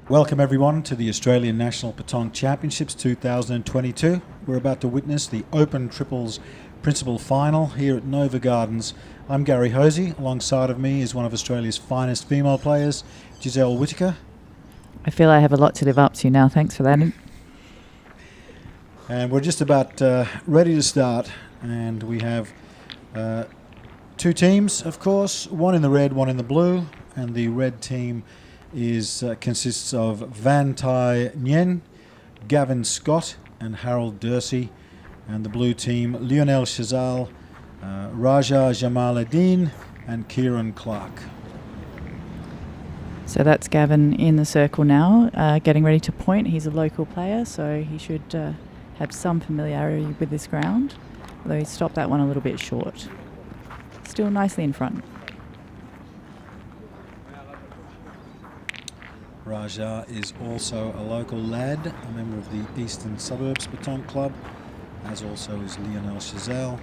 Welcome everyone to the Australian National Patong Championships 2022. We're about to witness the Open Triples Principal Final here at Nova Gardens. I'm Gary Hosey. Alongside of me is one of Australia's finest female players, Giselle Whittaker. I feel I have a lot to live up to now, thanks for that. And we're just about ready to start, and we have two teams, of course, one in the red, one in the blue, and the red team consists of Van Tai Nguyen, Gavin Scott and Harold Dursey, and the blue team Lionel Chazal, Raja Jamaluddin and Kieran Clark. So that's Gavin in the circle now, getting ready to point. He's a local player, so he should have some familiarity with this ground, although he stopped that one a little bit short. Still nicely in front. Raja is also a local lad, a member of the Eastern Suburbs Patong Club, as also is Lionel Chazal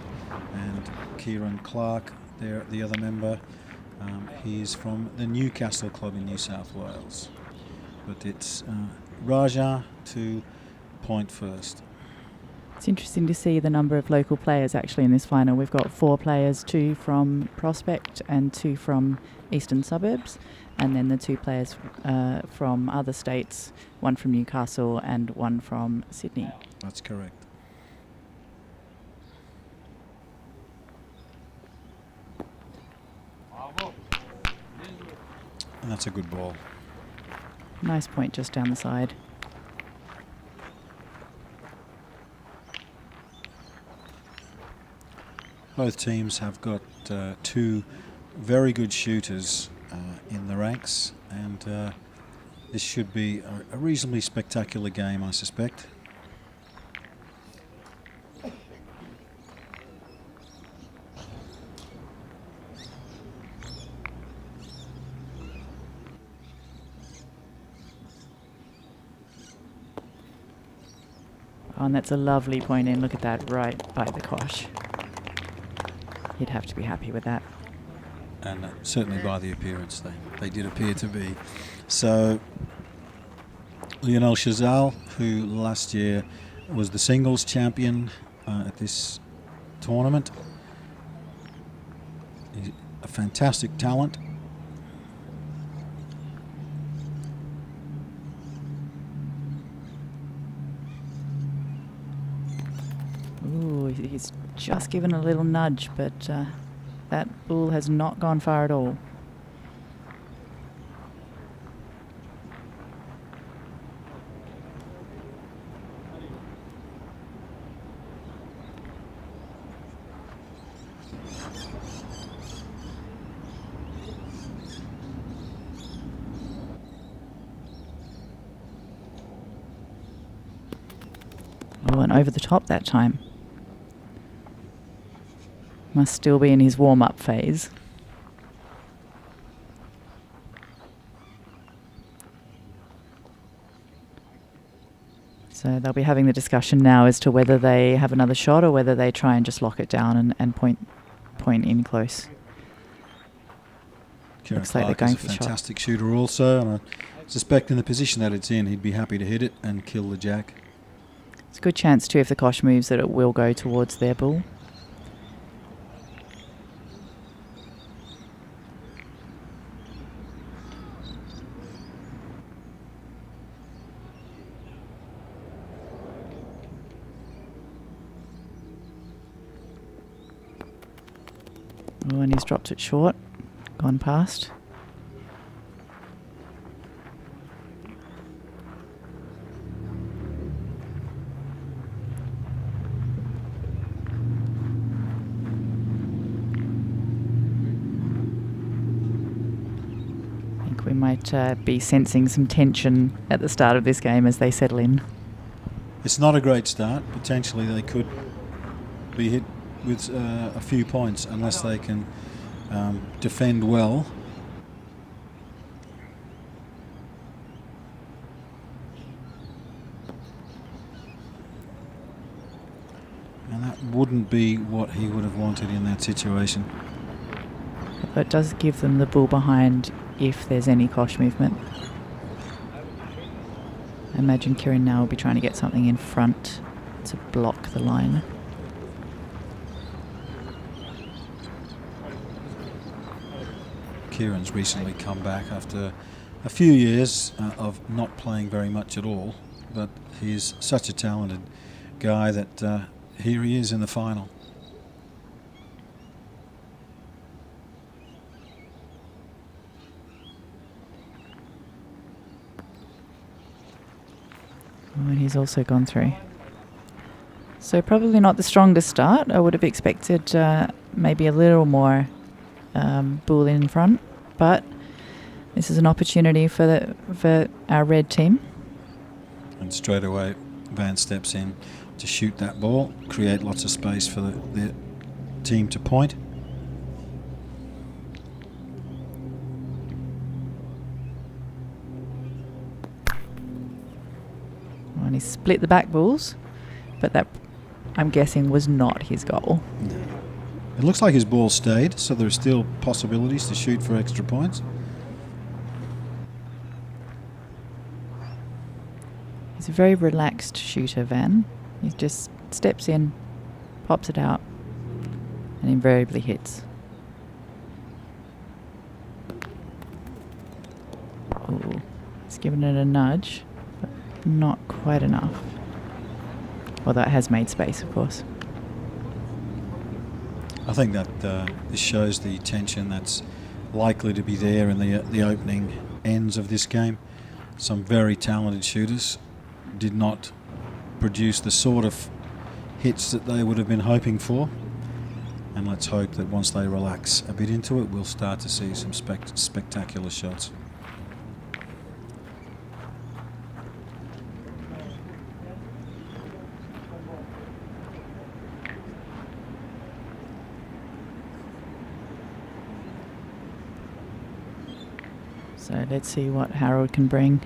and Kieran Clark, the other member. He's from the Newcastle Club in New South Wales. But it's Raja to point first. It's interesting to see the number of local players actually in this final. We've got 4 players, 2 from Prospect and 2 from Eastern Suburbs, and then the 2 players from other states, 1 from Newcastle and 1 from Sydney. That's correct. And that's a good ball. Nice point just down the side. Both teams have got 2 very good shooters in the ranks, and this should be a reasonably spectacular game, I suspect. Oh, and that's a lovely point in. Look at that, right by the kosh. You'd have to be happy with that. And certainly by the appearance, they did appear to be. So Lionel Chazal, who last year was the singles champion at this tournament, he's a fantastic talent. Ooh, he's just given a little nudge, but that ball has not gone far at all. Oh, and over the top that time. Must still be in his warm-up phase. So they'll be having the discussion now as to whether they have another shot or whether they try and just lock it down and point in close. Kieran Looks like they're Clark going is for a the shot. fantastic shooter also, and I suspect in the position that it's in, he'd be happy to hit it and kill the jack. It's a good chance too, if the kosh moves, that it will go towards their ball. Oh, and he's dropped it short, gone past. I think we might be sensing some tension at the start of this game as they settle in. It's not a great start. Potentially they could be hit with a few points unless they can defend well. And that wouldn't be what he would have wanted in that situation. But it does give them the ball behind if there's any kosh movement. I imagine Kieran now will be trying to get something in front to block the line. Kieran's recently come back after a few years of not playing very much at all, but he's such a talented guy that here he is in the final. Oh, and he's also gone through. So probably not the strongest start. I would have expected maybe a little more ball in front, but this is an opportunity for our red team. And straight away Van steps in to shoot that ball, create lots of space for the team to point. And he split the back balls, but that, I'm guessing, was not his goal. No. It looks like his ball stayed, so there are still possibilities to shoot for extra points. He's a very relaxed shooter, Van. He just steps in, pops it out, and invariably hits. Oh, he's given it a nudge, but not quite enough. Well, that has made space, of course. I think that this shows the tension that's likely to be there in the opening ends of this game. Some very talented shooters did not produce the sort of hits that they would have been hoping for, and let's hope that once they relax a bit into it, we'll start to see some spectacular shots. So let's see what Harold can bring.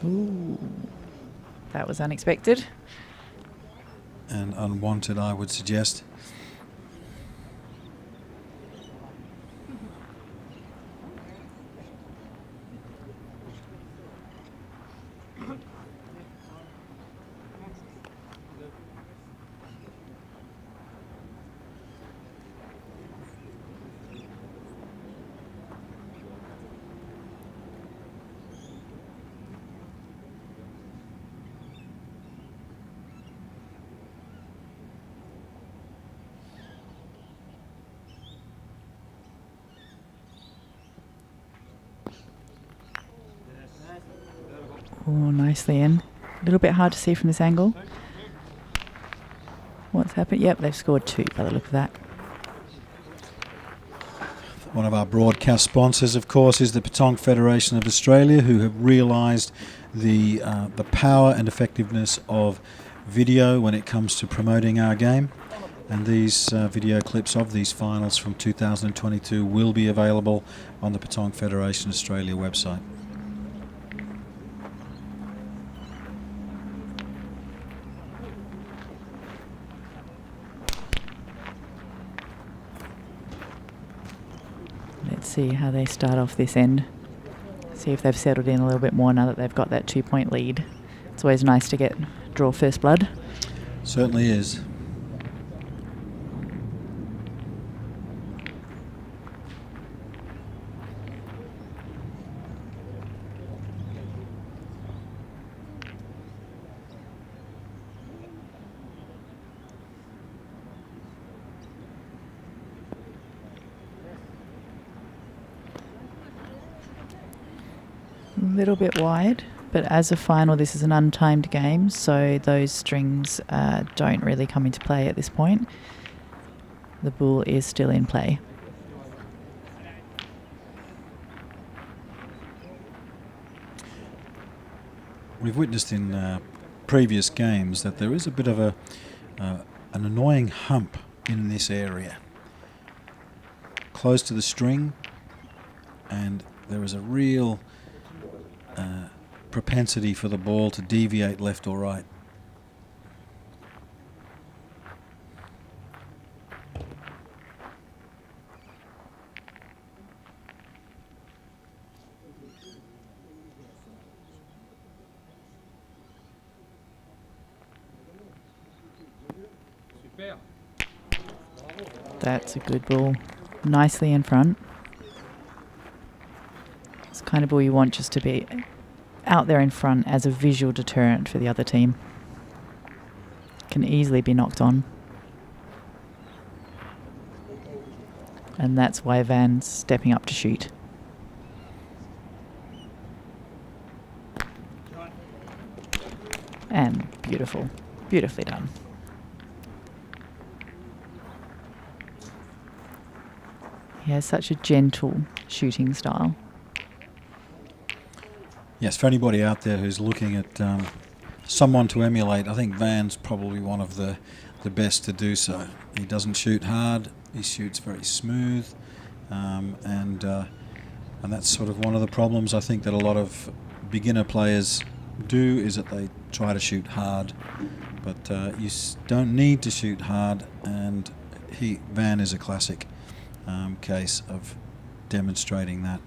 Ooh, that was unexpected. And unwanted, I would suggest. Oh, nicely in. A little bit hard to see from this angle. What's happened? Yep, they've scored 2 by the look of that. One of our broadcast sponsors, of course, is the Petong Federation of Australia, who have realised the power and effectiveness of video when it comes to promoting our game. And these video clips of these finals from 2022 will be available on the Petong Federation Australia website. Let's see how they start off this end. See if they've settled in a little bit more now that they've got that 2-point lead. It's always nice to draw first blood. Certainly is. A little bit wide, but as a final this is an untimed game, so those strings don't really come into play at this point. The ball is still in play. We've witnessed in previous games that there is a bit of an annoying hump in this area, close to the string, and there is a real propensity for the ball to deviate left or right. That's a good ball. Nicely in front. It's the kind of ball you want just to be out there in front as a visual deterrent for the other team. Can easily be knocked on. And that's why Van's stepping up to shoot. And beautiful. Beautifully done. He has such a gentle shooting style. Yes, for anybody out there who's looking at someone to emulate, I think Van's probably one of the best to do so. He doesn't shoot hard, he shoots very smooth, and that's sort of one of the problems I think that a lot of beginner players do, is that they try to shoot hard, but you don't need to shoot hard, and Van is a classic case of demonstrating that.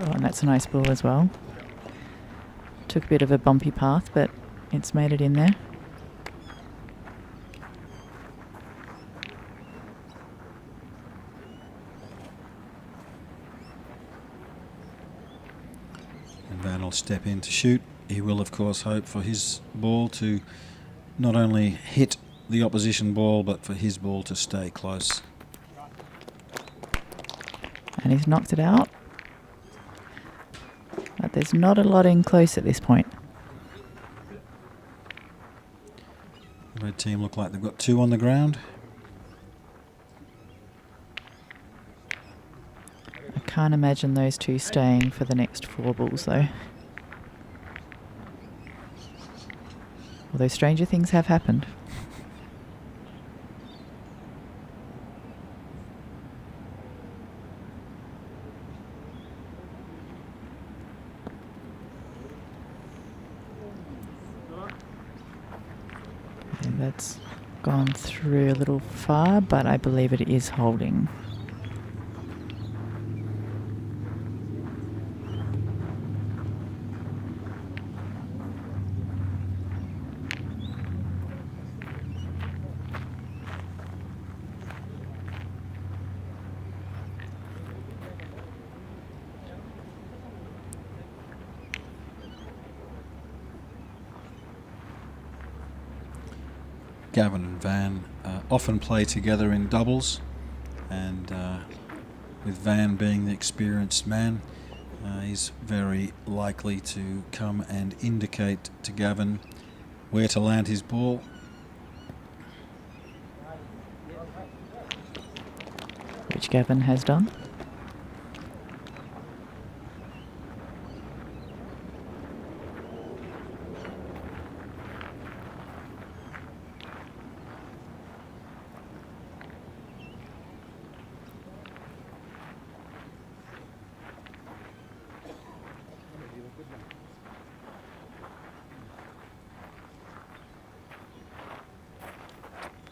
Oh, and that's a nice ball as well. Took a bit of a bumpy path, but it's made it in there. And Van will step in to shoot. He will, of course, hope for his ball to not only hit the opposition ball, but for his ball to stay close. And he's knocked it out. But there's not a lot in close at this point. The red team look like they've got 2 on the ground. I can't imagine those 2 staying for the next 4 balls though. Although stranger things have happened. And that's gone through a little far, but I believe it is holding. Gavin and Van often play together in doubles, and with Van being the experienced man, he's very likely to come and indicate to Gavin where to land his ball. Which Gavin has done.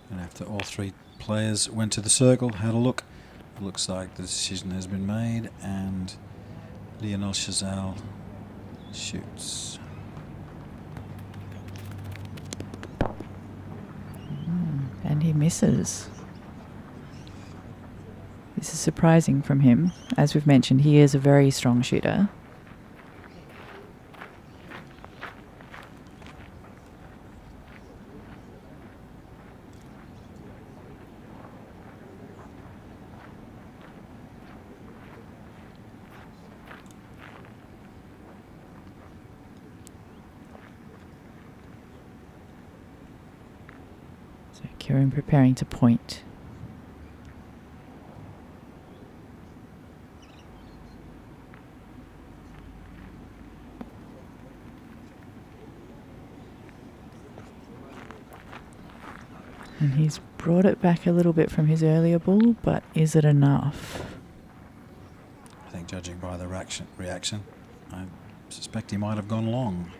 And after all 3 players went to the circle, had a look, it looks like the decision has been made, and Lionel Chazal shoots. And he misses. This is surprising from him. As we've mentioned, he is a very strong shooter. So Kieran preparing to point. And he's brought it back a little bit from his earlier ball, but is it enough? I think judging by the reaction, I suspect he might have gone long.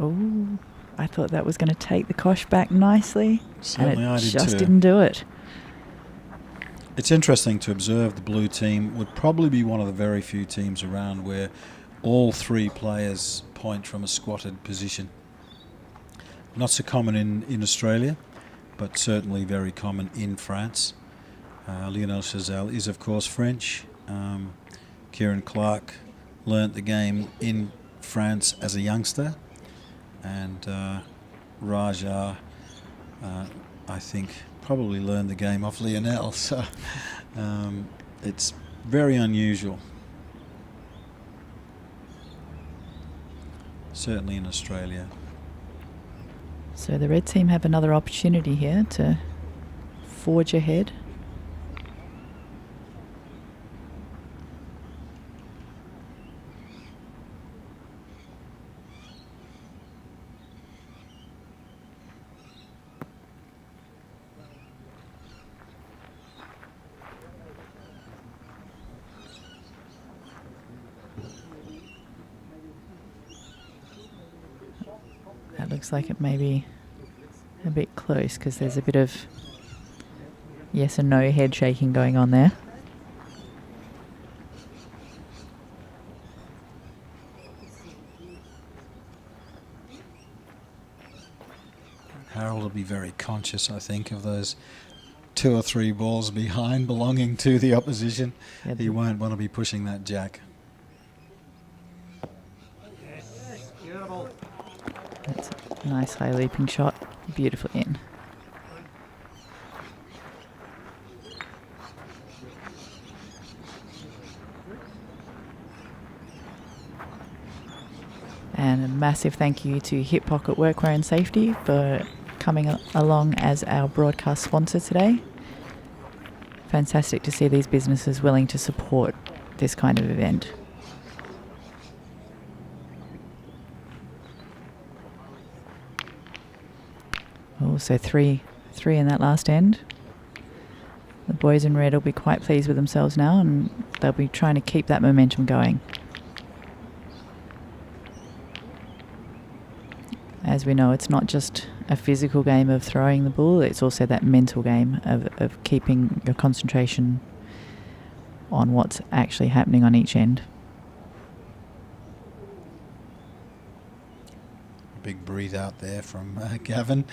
Oh, I thought that was going to take the kosh back nicely. Certainly and I it did just too. didn't do it. It's interesting to observe the blue team would probably be one of the very few teams around where all three players point from a squatted position. Not so common in Australia, but certainly very common in France. Lionel Chazelle is, of course, French. Kieran Clark learnt the game in France as a youngster, and Raja, I think, probably learned the game off Lionel. So it's very unusual, certainly in Australia. So the red team have another opportunity here to forge ahead. That looks like it may be a bit close because there's a bit of yes and no head shaking going on there. Harold will be very conscious, I think, of those 2 or 3 balls behind belonging to the opposition. Yeah, He won't want to be pushing that jack. that's a nice high leaping shot. Beautifully in. And a massive thank you to Hip Pocket Workwear and Safety for coming along as our broadcast sponsor today. Fantastic to see these businesses willing to support this kind of event. Oh, so three in that last end. The boys in red will be quite pleased with themselves now, and they'll be trying to keep that momentum going. As we know, it's not just a physical game of throwing the ball, it's also that mental game of keeping your concentration on what's actually happening on each end. Big breathe out there from Gavin.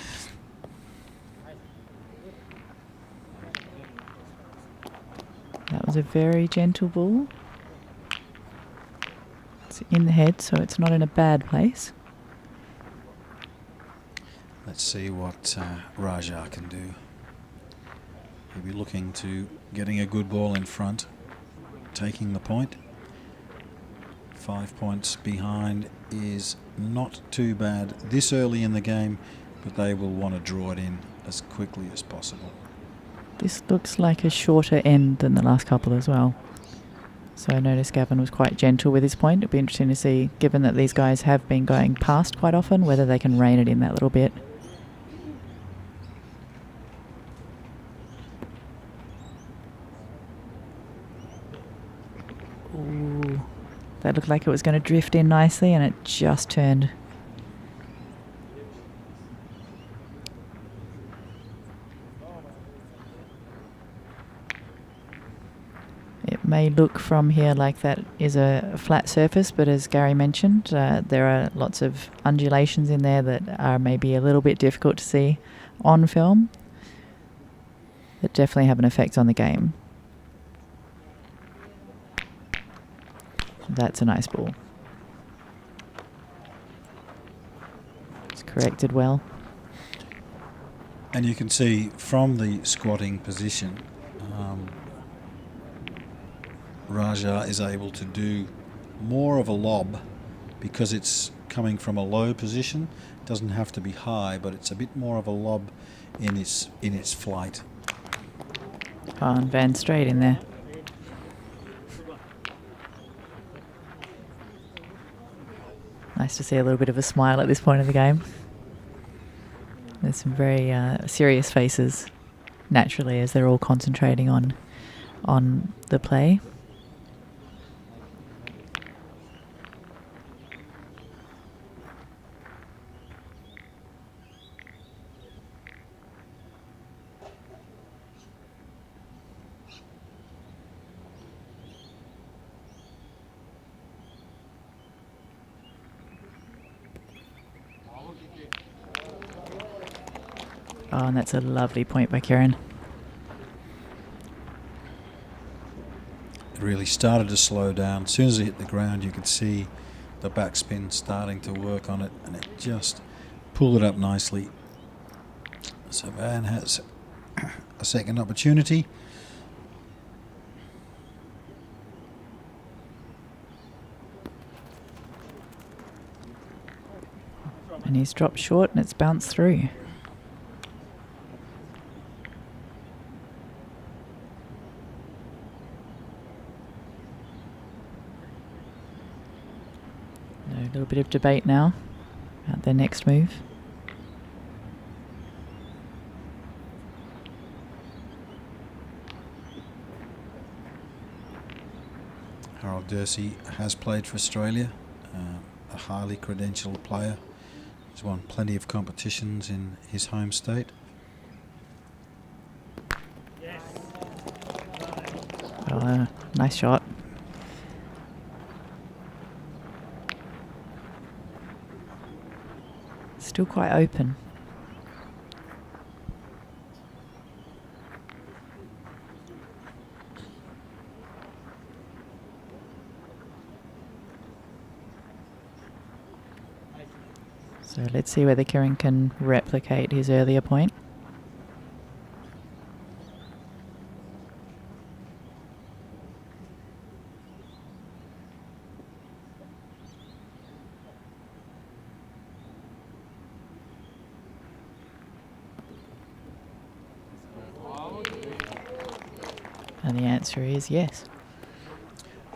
That was a very gentle ball. It's in the head, so it's not in a bad place. Let's see what Raja can do. He'll be looking to getting a good ball in front, taking the point. 5 points behind is not too bad this early in the game, but they will want to draw it in as quickly as possible. This looks like a shorter end than the last couple as well. So I noticed Gavin was quite gentle with his point. It'll be interesting to see, given that these guys have been going past quite often, whether they can rein it in that little bit. Ooh, that looked like it was going to drift in nicely, and it just turned. It may look from here like that is a flat surface, but as Gary mentioned, there are lots of undulations in there that are maybe a little bit difficult to see on film, that definitely have an effect on the game. That's a nice ball. It's corrected well. And you can see from the squatting position, Raja is able to do more of a lob because it's coming from a low position. It doesn't have to be high, but it's a bit more of a lob in its flight. Oh, and Van straight in there. Nice to see a little bit of a smile at this point of the game. There's some very serious faces naturally as they're all concentrating on the play. Oh, and that's a lovely point by Kieran. It really started to slow down. As soon as it hit the ground, you could see the backspin starting to work on it, and it just pulled it up nicely. So Van has a second opportunity. And he's dropped short and it's bounced through. A little bit of debate now about their next move. Harold Dursey has played for Australia, a highly credentialed player. He's won plenty of competitions in his home state. Oh, nice shot. Still quite open. So let's see whether Kieran can replicate his earlier point. And the answer is yes.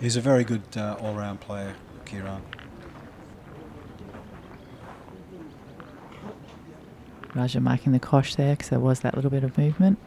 He's a very good all-round player, Kieran. Raja marking the kosh there because there was that little bit of movement.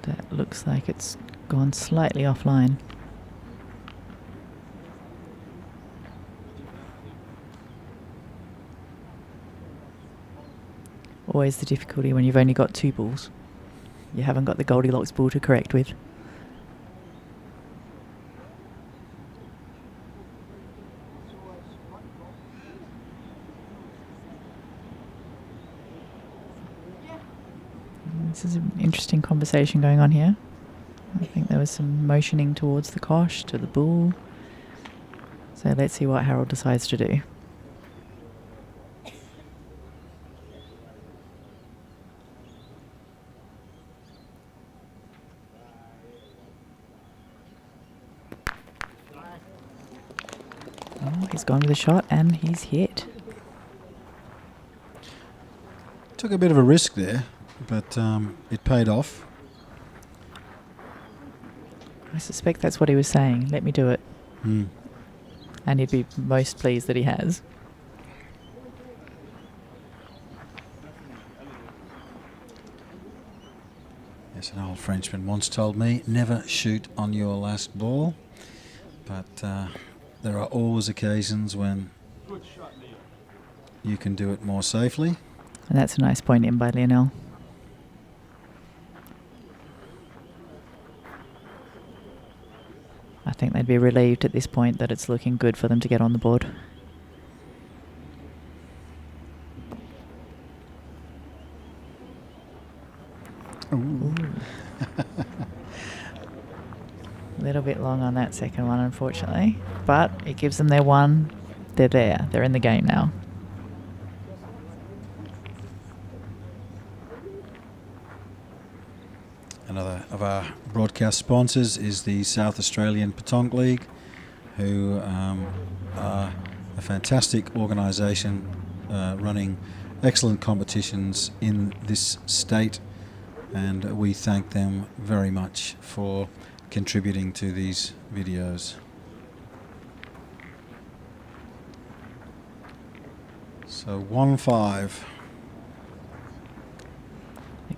That looks like it's gone slightly offline. Always the difficulty when you've only got two balls. You haven't got the Goldilocks ball to correct with. This is an interesting conversation going on here. I think there was some motioning towards the kosh, to the bull. So let's see what Harold decides to do. Oh, he's gone with a shot and he's hit. Took a bit of a risk there, but it paid off. I suspect that's what he was saying. Let me do it. And he'd be most pleased that he has. Yes, an old Frenchman once told me, never shoot on your last ball. But there are always occasions when you can do it more safely. And that's a nice point in by Lionel. I think they'd be relieved at this point that it's looking good for them to get on the board. Ooh. A little bit long on that second one, unfortunately. But it gives them their one. They're there. They're in the game now. Another of our broadcast sponsors is the South Australian Petanque League, who are a fantastic organisation running excellent competitions in this state, and we thank them very much for contributing to these videos. So 1-5.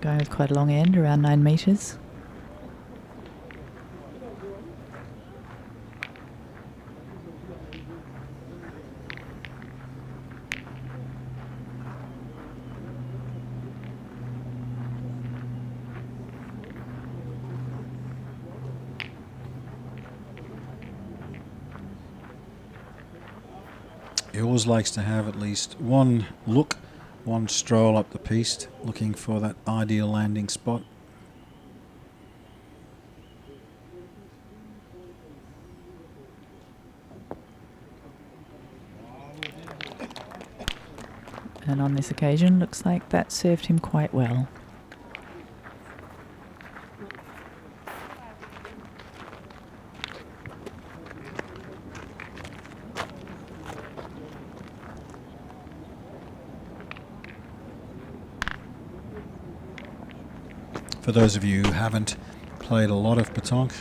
Going with quite a long end, around 9 metres. He always likes to have at least one look, one stroll up the piste, looking for that ideal landing spot. And on this occasion, looks like that served him quite well. For those of you who haven't played a lot of pétanque,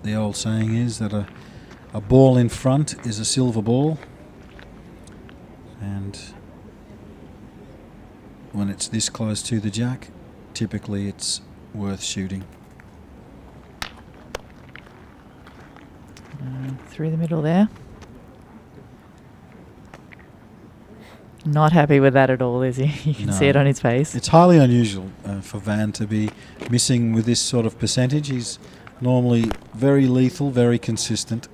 the old saying is that a ball in front is a silver ball, and when it's this close to the jack, typically it's worth shooting. Through the middle there. Not happy with that at all, is he? You can see it on his face. It's highly unusual for Van to be missing with this sort of percentage. He's normally very lethal, very consistent.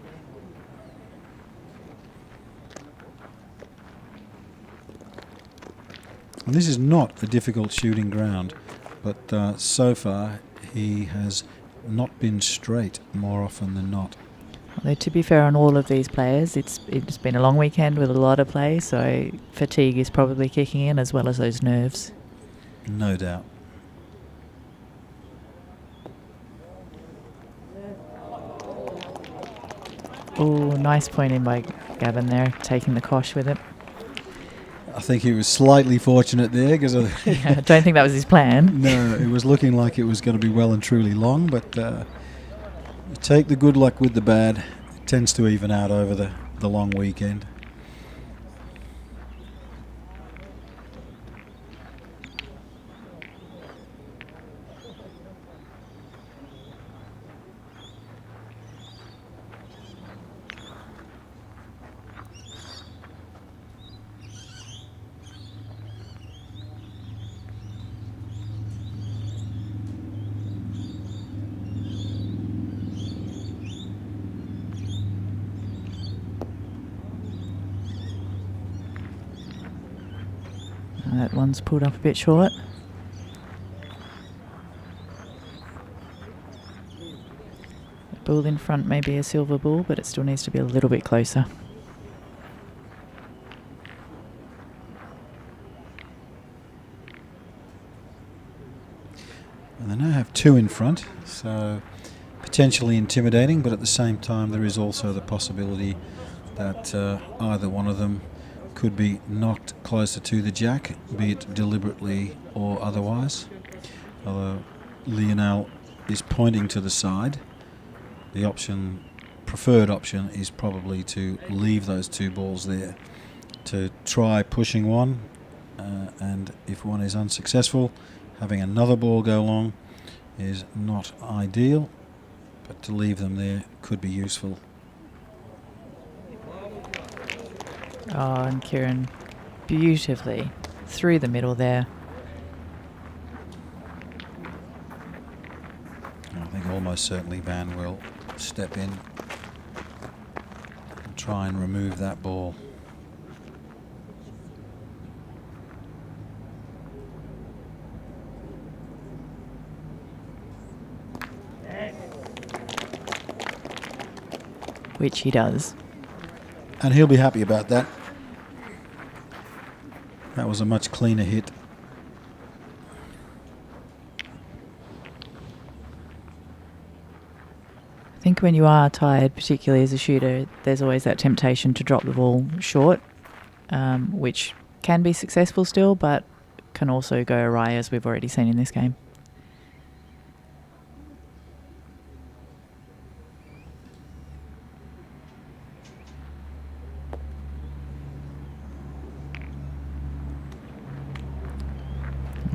And this is not a difficult shooting ground, but so far he has not been straight more often than not. Although to be fair on all of these players, it's been a long weekend with a lot of play, so fatigue is probably kicking in as well as those nerves. No doubt. Oh, nice point in by Gavin there, taking the cosh with it. I think he was slightly fortunate there because Yeah, I don't think that was his plan. no, it was looking like it was going to be well and truly long, but you take the good luck with the bad. It tends to even out over the long weekend. That one's pulled up a bit short. The bull in front may be a silver bull, but it still needs to be a little bit closer. And they now have two in front, so potentially intimidating, but at the same time there is also the possibility that either one of them could be knocked closer to the jack, be it deliberately or otherwise. Although Lionel is pointing to the side, the preferred option is probably to leave those two balls there, to try pushing one, and if one is unsuccessful, having another ball go long is not ideal, but to leave them there could be useful. Oh, and Kieran beautifully through the middle there. I think almost certainly Van will step in and try and remove that ball. Which he does. And he'll be happy about that. That was a much cleaner hit. I think when you are tired, particularly as a shooter, there's always that temptation to drop the ball short, which can be successful still, but can also go awry, as we've already seen in this game.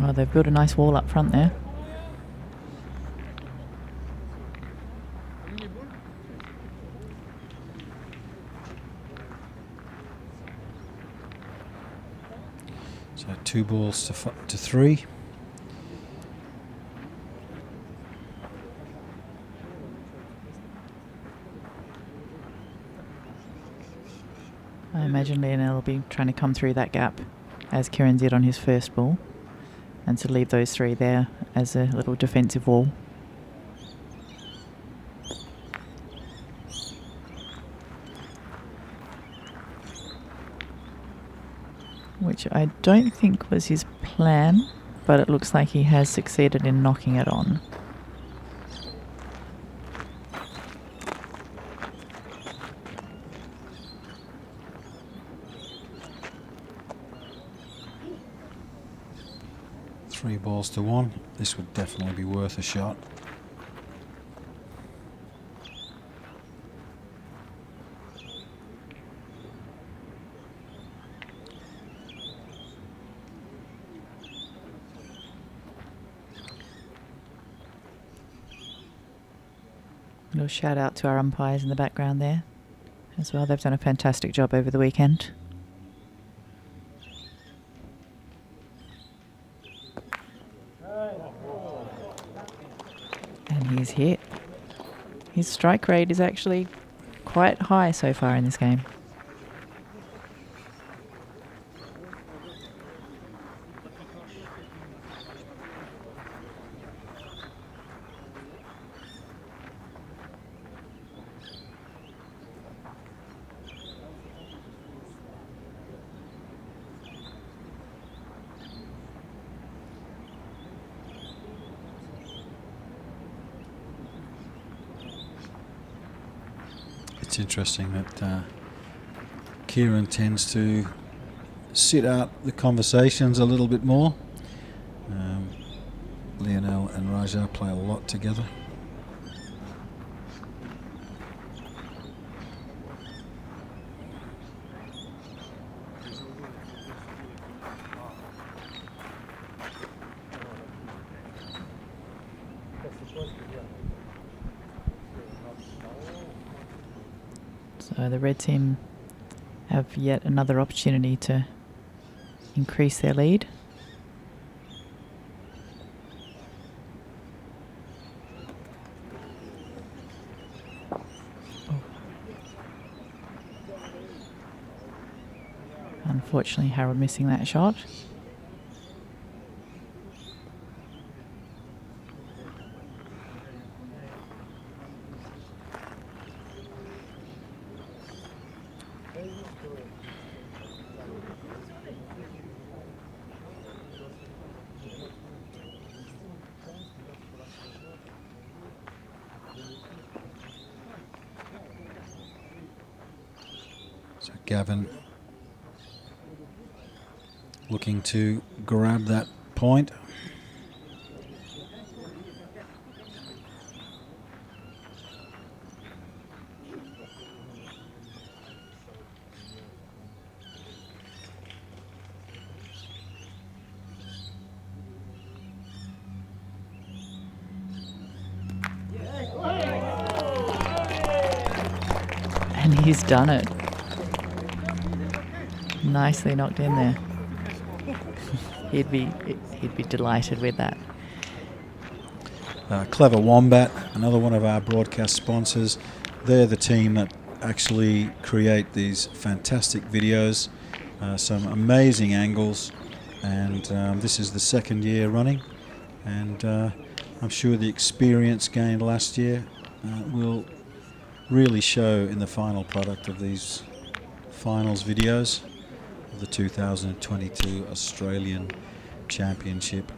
Oh, they've built a nice wall up front there. So 2 balls to 3. I imagine Lionel will be trying to come through that gap as Kieran did on his first ball, and to leave those 3 there as a little defensive wall. Which I don't think was his plan, but it looks like he has succeeded in knocking it on. Three balls to 1. This would definitely be worth a shot. A little shout out to our umpires in the background there as well. They've done a fantastic job over the weekend. And he's hit. His strike rate is actually quite high so far in this game. It's interesting that Kieran tends to sit out the conversations a little bit more. Lionel and Raja play a lot together. So the red team have yet another opportunity to increase their lead. Unfortunately, Harold missing that shot. So Gavin looking to grab that point. And he's done it. Nicely knocked in there. He'd be delighted with that. Clever Wombat, another one of our broadcast sponsors. They're the team that actually create these fantastic videos, some amazing angles, and this is the second year running, and I'm sure the experience gained last year will really show in the final product of these finals videos of the 2022 Australian Championship.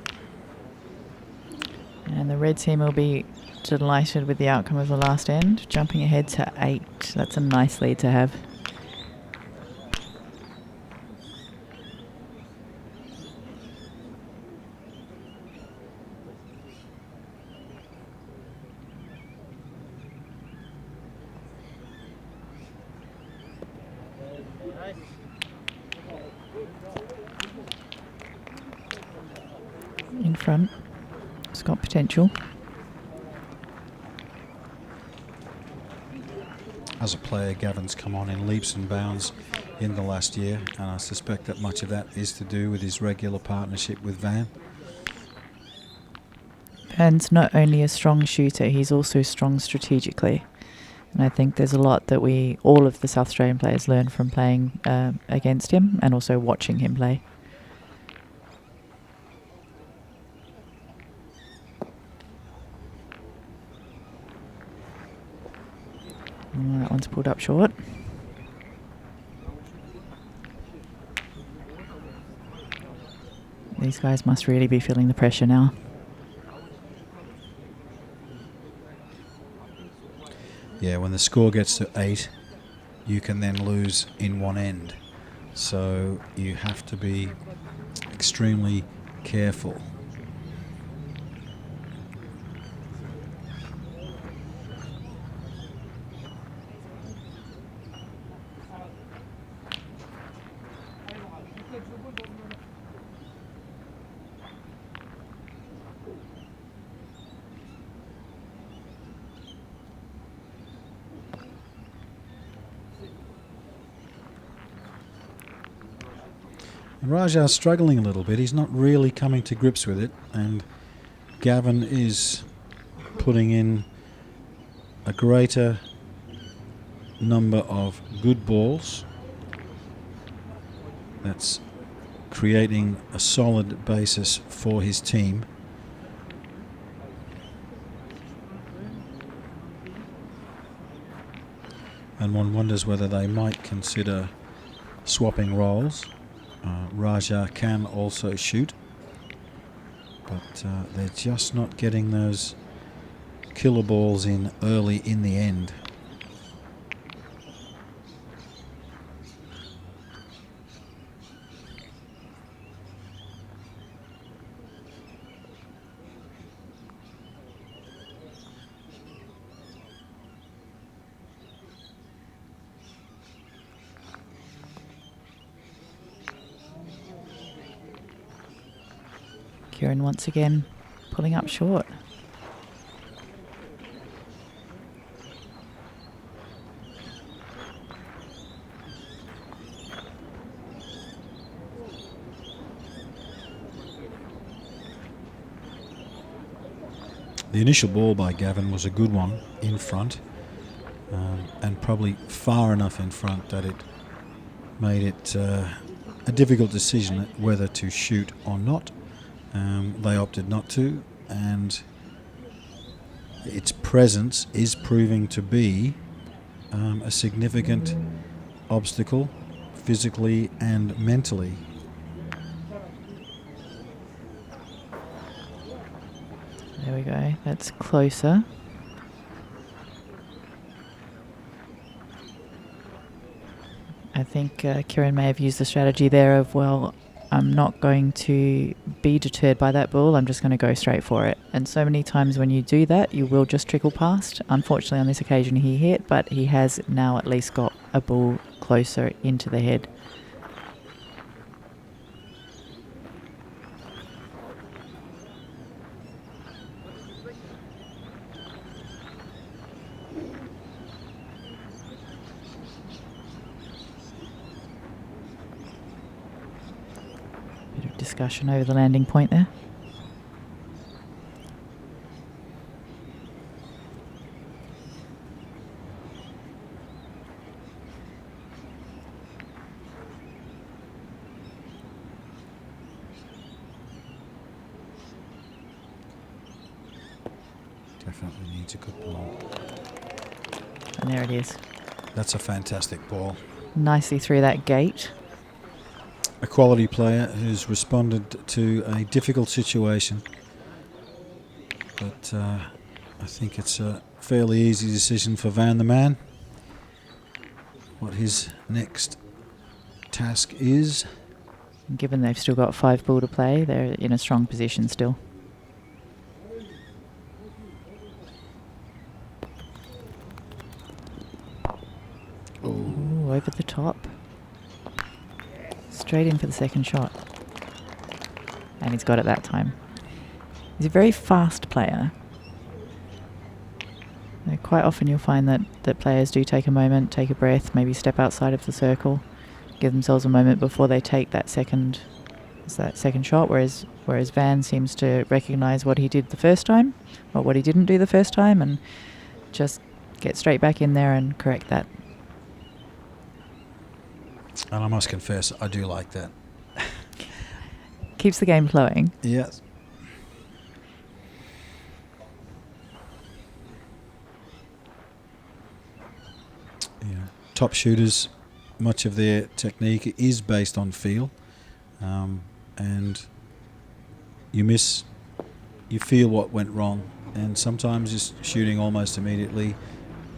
And the red team will be delighted with the outcome of the last end, jumping ahead to 8. That's a nice lead to have. front. It's got potential. As a player, Gavin's come on in leaps and bounds in the last year, and I suspect that much of that is to do with his regular partnership with Van. Van's not only a strong shooter, he's also strong strategically. And I think there's a lot that all of the South Australian players learn from playing against him and also watching him play. That one's pulled up short. These guys must really be feeling the pressure now. Yeah, when the score gets to 8, you can then lose in one end. So you have to be extremely careful. Raja's struggling a little bit. He's not really coming to grips with it, and Gavin is putting in a greater number of good balls. That's creating a solid basis for his team. And one wonders whether they might consider swapping roles. Raja can also shoot, but they're just not getting those killer balls in early in the end. Kieran once again pulling up short. The initial ball by Gavin was a good one in front, and probably far enough in front that it made it a difficult decision whether to shoot or not. They opted not to, and its presence is proving to be a significant obstacle physically and mentally. There we go. That's closer. I think Kieran may have used the strategy there of, well, I'm not going to be deterred by that ball, I'm just going to go straight for it. And so many times when you do that, you will just trickle past. Unfortunately, on this occasion he hit, but he has now at least got a ball closer into the head. Discussion over the landing point there. Definitely needs a good ball. And there it is. That's a fantastic ball. Nicely through that gate. A quality player who's responded to a difficult situation, but I think it's a fairly easy decision for Van the man what his next task is. Given they've still got 5 ball to play, they're in a strong position still. Ooh, over the top. Straight in for the second shot. And he's got it that time. He's a very fast player. Quite often you'll find that players do take a moment, take a breath, maybe step outside of the circle, give themselves a moment before they take that second shot, whereas Van seems to recognise what he did the first time, or what he didn't do the first time, and just get straight back in there and correct that. And I must confess, I do like that. Keeps the game flowing. Yes. Yeah. Top shooters, much of their technique is based on feel, and you feel what went wrong, and sometimes just shooting almost immediately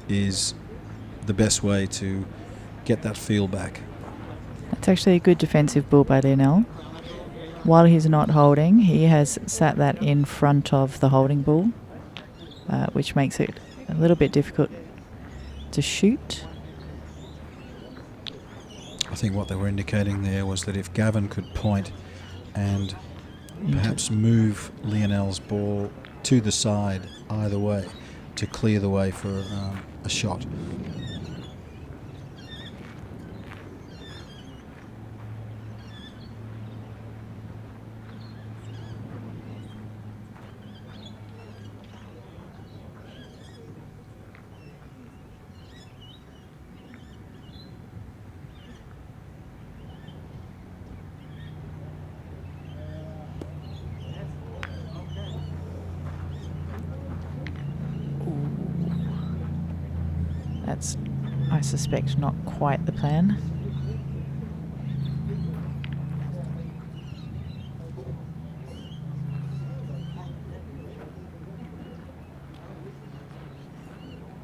is the best way to get that feel back. That's actually a good defensive ball by Lionel. While he's not holding, he has sat that in front of the holding ball, which makes it a little bit difficult to shoot. I think what they were indicating there was that if Gavin could point and perhaps move Lionel's ball to the side either way to clear the way for a shot. That's, I suspect, not quite the plan.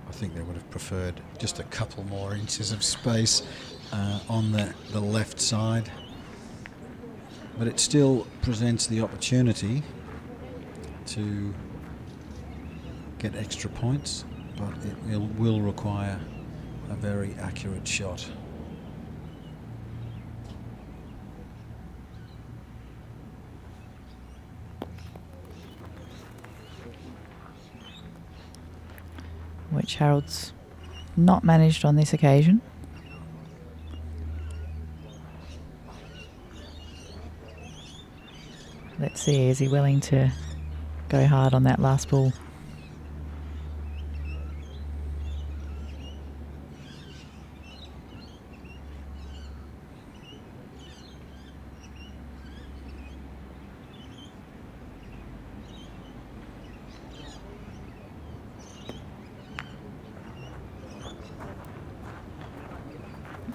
I think they would have preferred just a couple more inches of space on the left side, but it still presents the opportunity to get extra points, but it will require a very accurate shot. Which Harold's not managed on this occasion. Let's see, is he willing to go hard on that last ball?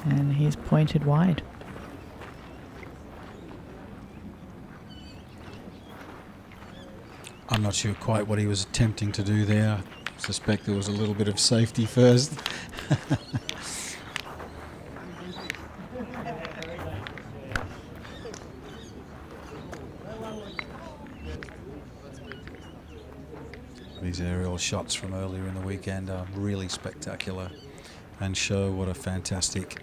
And he's pointed wide. I'm not sure quite what he was attempting to do there. I suspect there was a little bit of safety first. These aerial shots from earlier in the weekend are really spectacular and show what a fantastic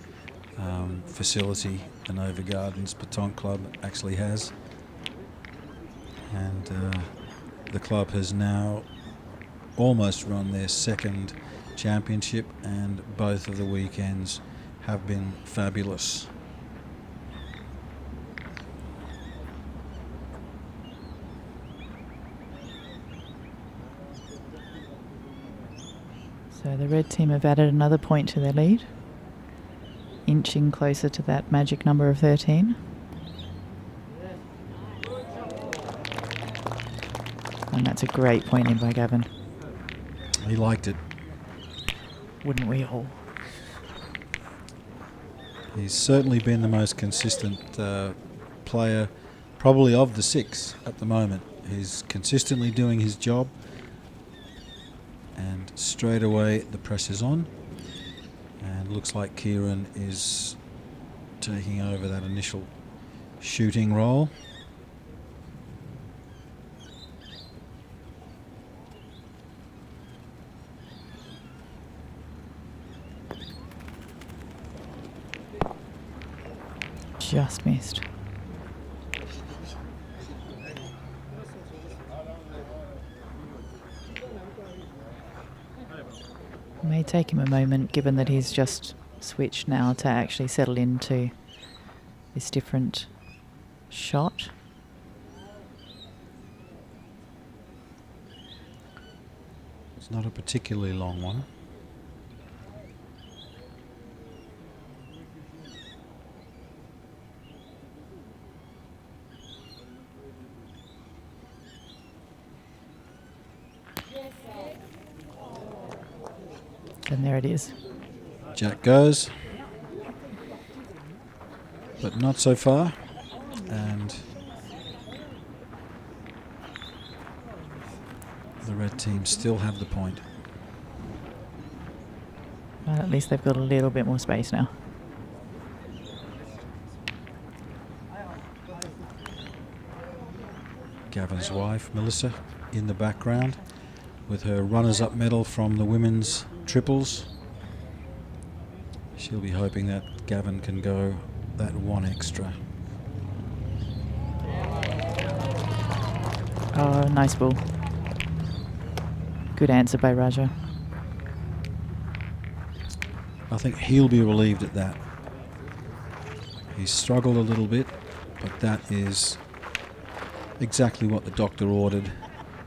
facility the Nova Gardens Baton Club actually has. And the club has now almost run their second championship, and both of the weekends have been fabulous. So the red team have added another point to their lead, inching closer to that magic number of 13. And that's a great point in by Gavin. He liked it. Wouldn't we all? He's certainly been the most consistent player, probably of the six at the moment. He's consistently doing his job, and straight away the pressure's on, and looks like Kieran is taking over that initial shooting role. Just missed. May take him a moment, given that he's just switched now, to actually settle into this different shot. It's not a particularly long one. And there it is. Jack goes, but not so far, and the red team still have the point. Well, at least they've got a little bit more space now. Gavin's wife, Melissa, in the background with her runners-up medal from the women's triples. She'll be hoping that Gavin can go that one extra. Oh, nice ball. Good answer by Raja. I think he'll be relieved at that. He's struggled a little bit, but that is exactly what the doctor ordered.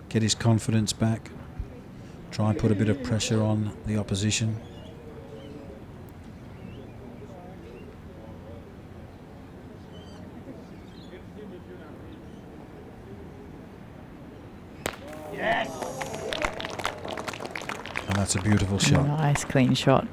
Get his confidence back. Try and put a bit of pressure on the opposition. Yes. And that's a beautiful shot. Nice, clean shot.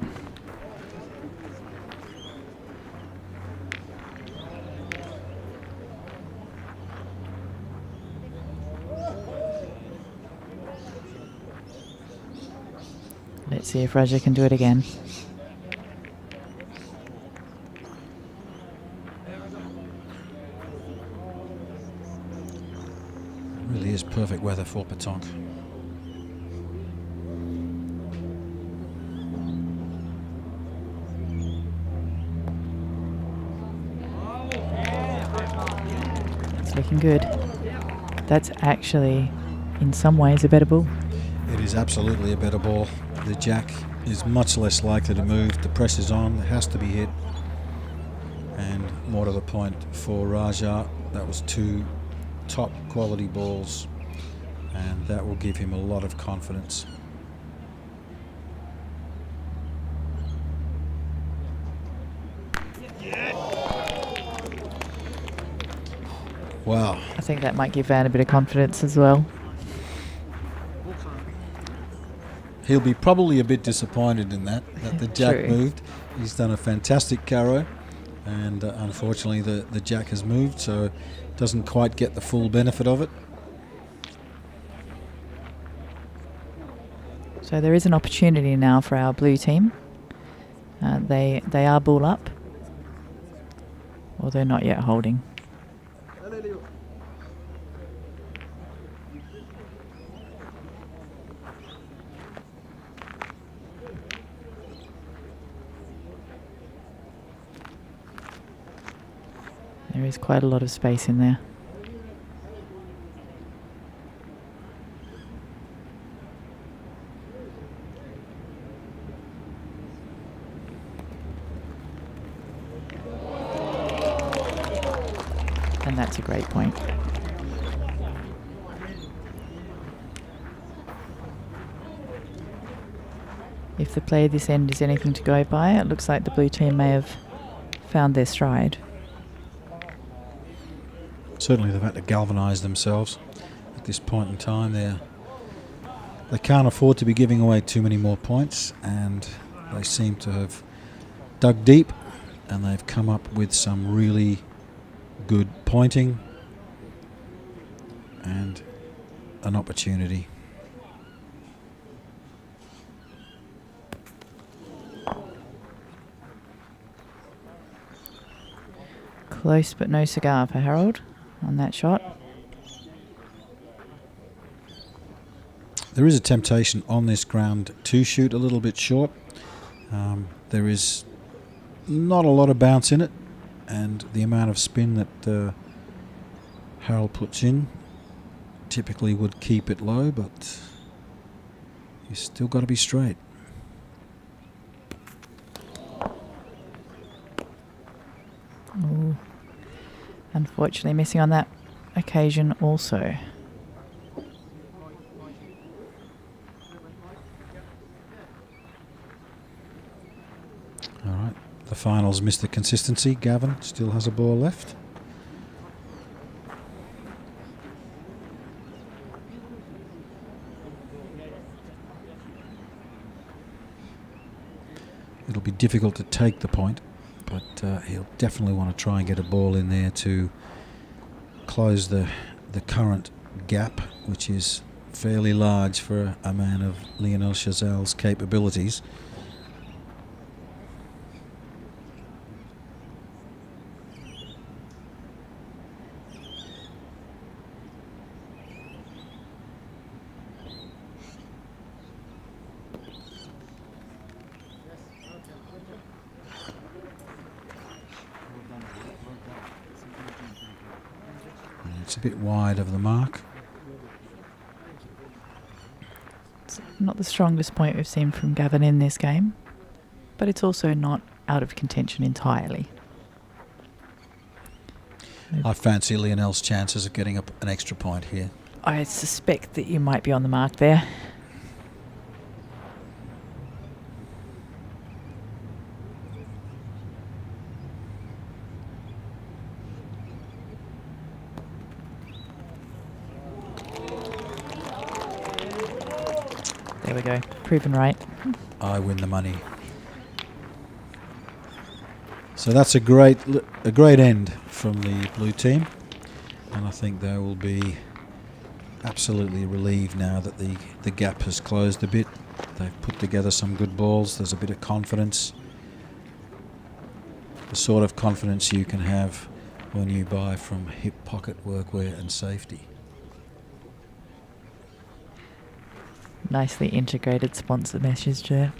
Let's see if Raja can do it again. It really is perfect weather for Petanque. It's looking good. That's actually, in some ways, a better ball. It is absolutely a better ball. The jack is much less likely to move. The pressure's on, it has to be hit. And more to the point for Raja, that was two top quality balls, and that will give him a lot of confidence. Wow. I think that might give Van a bit of confidence as well. He'll be probably a bit disappointed in that the jack True. moved. He's done a fantastic carro, and unfortunately the jack has moved, so doesn't quite get the full benefit of it. So there is an opportunity now for our blue team. They are ball up, or they're not yet holding. There is quite a lot of space in there. And that's a great point. If the play this end is anything to go by, it looks like the blue team may have found their stride. Certainly they've had to galvanise themselves at this point in time. They can't afford to be giving away too many more points, and they seem to have dug deep, and they've come up with some really good pointing and an opportunity. Close but no cigar for Harold on that shot. There is a temptation on this ground to shoot a little bit short. There is not a lot of bounce in it, and the amount of spin that Harold puts in typically would keep it low, but you still got to be straight. Unfortunately missing on that occasion also. All right, the finals missed the consistency. Gavin still has a ball left. It'll be difficult to take the point, but he'll definitely want to try and get a ball in there to close the current gap, which is fairly large for a man of Lionel Chazal's capabilities. It's a bit wide of the mark. It's not the strongest point we've seen from Gavin in this game, but it's also not out of contention entirely. I fancy Lionel's chances of getting an extra point here. I suspect that you might be on the mark there. There we go. Proven right. I win the money. So that's a great end from the blue team, and I think they will be absolutely relieved now that the gap has closed a bit. They've put together some good balls. There's a bit of confidence, the sort of confidence you can have when you buy from Hip Pocket Workwear and Safety. Nicely integrated sponsor message there.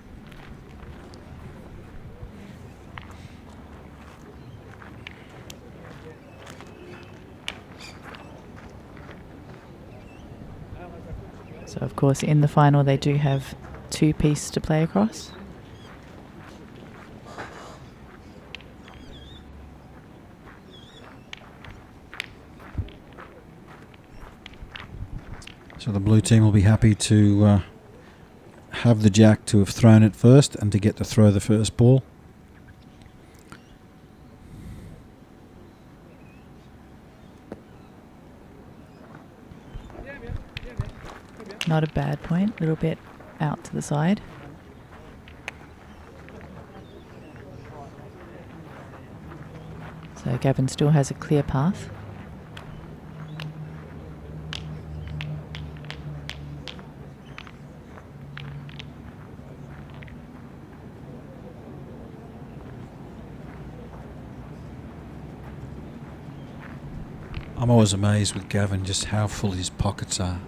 So of course in the final they do have 2 pieces to play across. So the blue team will be happy to have the jack to have thrown it first and to get to throw the first ball. Not a bad point, a little bit out to the side. So Gavin still has a clear path. I'm always amazed with Gavin just how full his pockets are.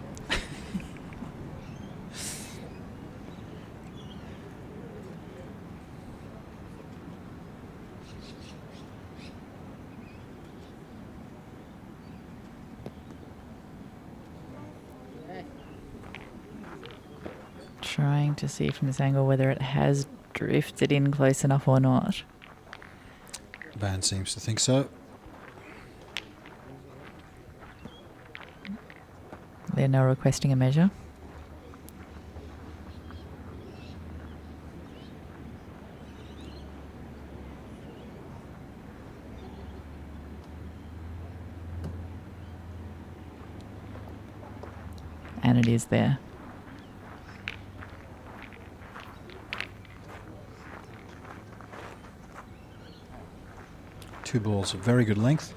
Trying to see from this angle whether it has drifted in close enough or not. Van seems to think so. They're now requesting a measure. And it is there. Two balls of very good length.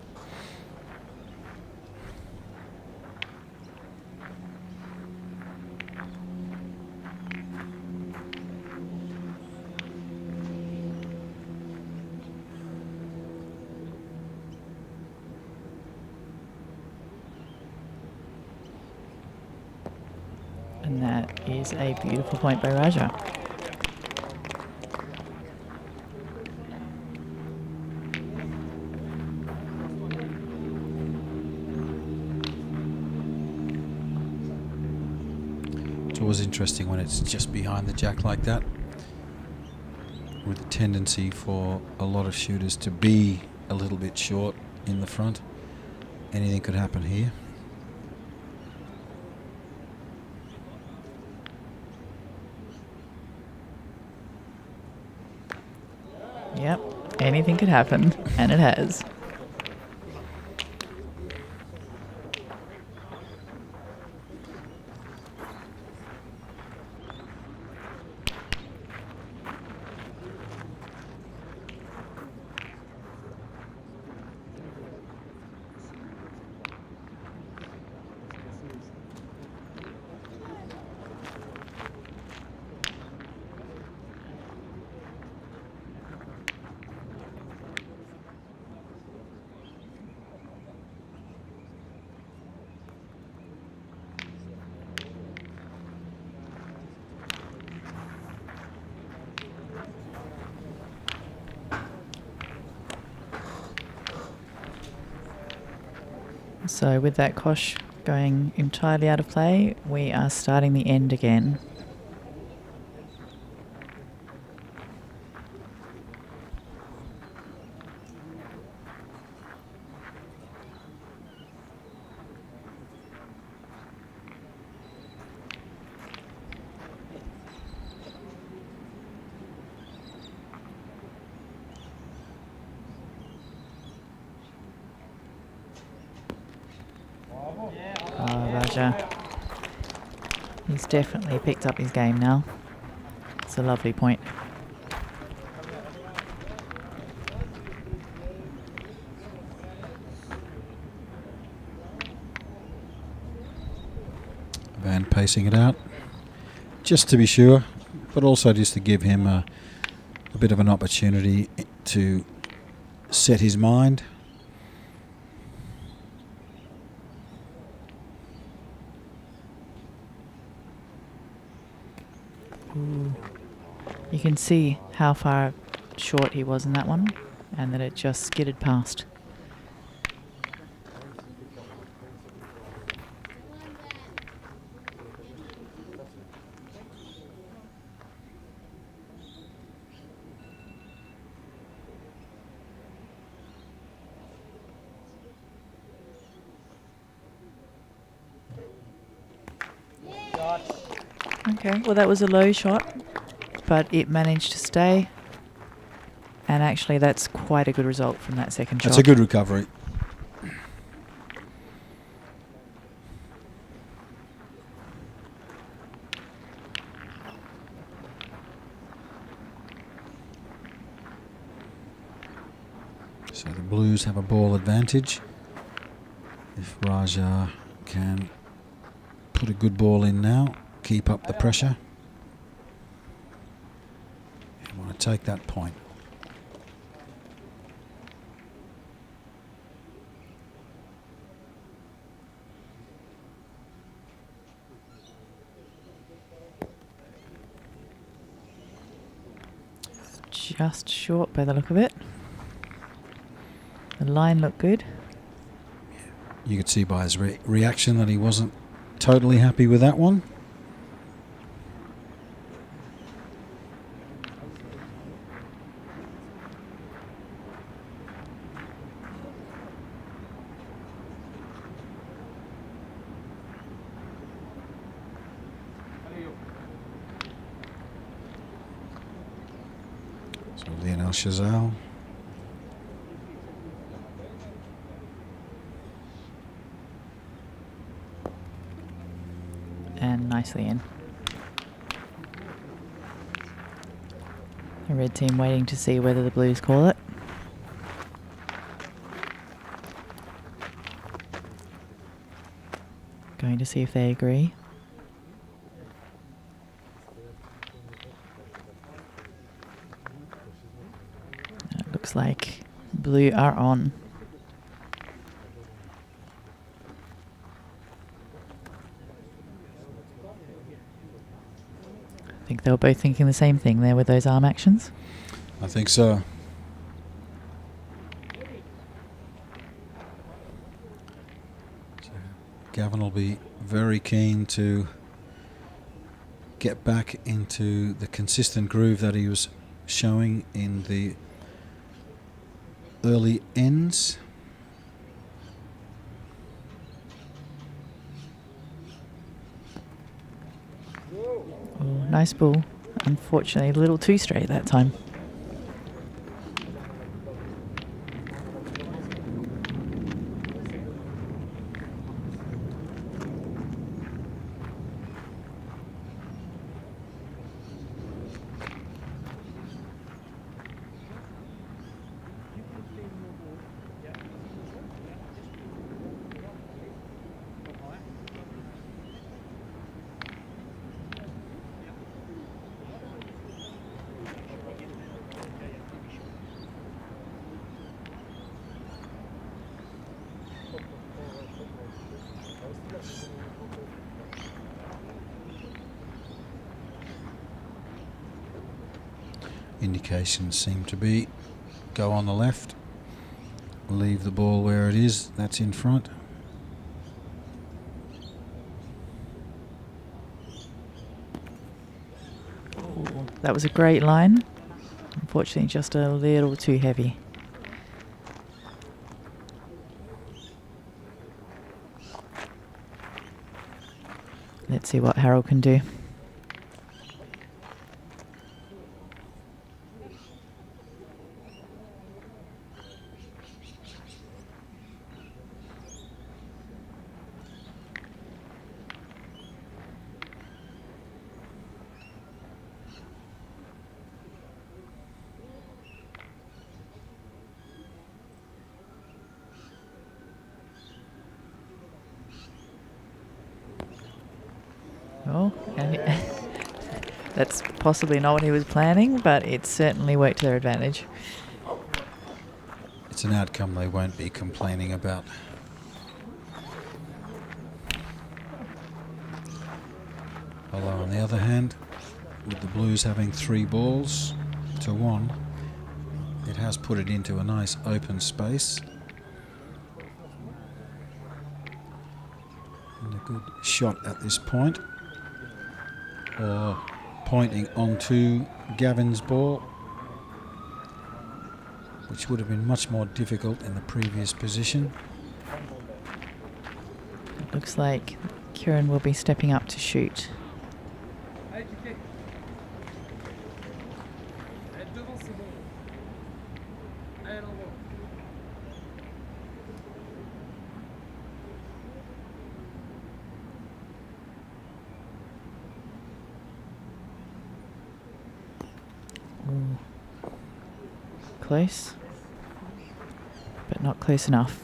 And that is a beautiful point by Raja. It's always interesting when it's just behind the jack like that, with a tendency for a lot of shooters to be a little bit short in the front. anything could happen here. Yep, anything could happen, and it has. So with that Kosh going entirely out of play, we are starting the end again. Raja. He's definitely picked up his game now. It's a lovely point. Van pacing it out, just to be sure, but also just to give him a bit of an opportunity to set his mind. You can see how far short he was in that one, and that it just skidded past. Okay, well that was a low shot, but it managed to stay. And actually that's quite a good result from that second shot. That's a good recovery. So the Blues have a ball advantage. If Raja can put a good ball in now, keep up the pressure. You want to take that point. Just short by the look of it. The line looked good. You could see by his reaction that he wasn't totally happy with that one. So Lionel Chazal. And nicely in. The red team waiting to see whether the Blues call it. Going to see if they agree. It looks like Blue are on. I think they were both thinking the same thing there with those arm actions. I think so. Gavin will be very keen to get back into the consistent groove that he was showing in the early ends. nice ball. Unfortunately, a little too straight that time. Indications seem to be go on the left, leave the ball where it is, that's in front. Ooh, that was a great line. Unfortunately, just a little too heavy. Let's see what Harold can do. Oh, and that's possibly not what he was planning, but it certainly worked to their advantage. It's an outcome they won't be complaining about. Although on the other hand, with the Blues having 3 balls to 1, it has put it into a nice open space. And a good shot at this point. Or pointing onto Gavin's ball, which would have been much more difficult in the previous position. It looks like Kieran will be stepping up to shoot. Ooh. Close, but not close enough.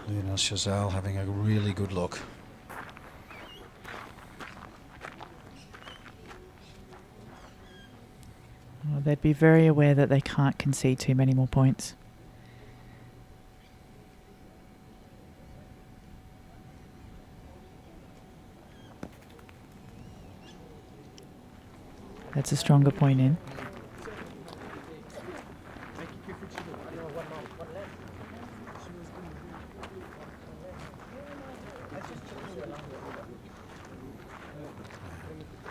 Lionel Chazal having a really good look. Well, they'd be very aware that they can't concede too many more points. That's a stronger point in.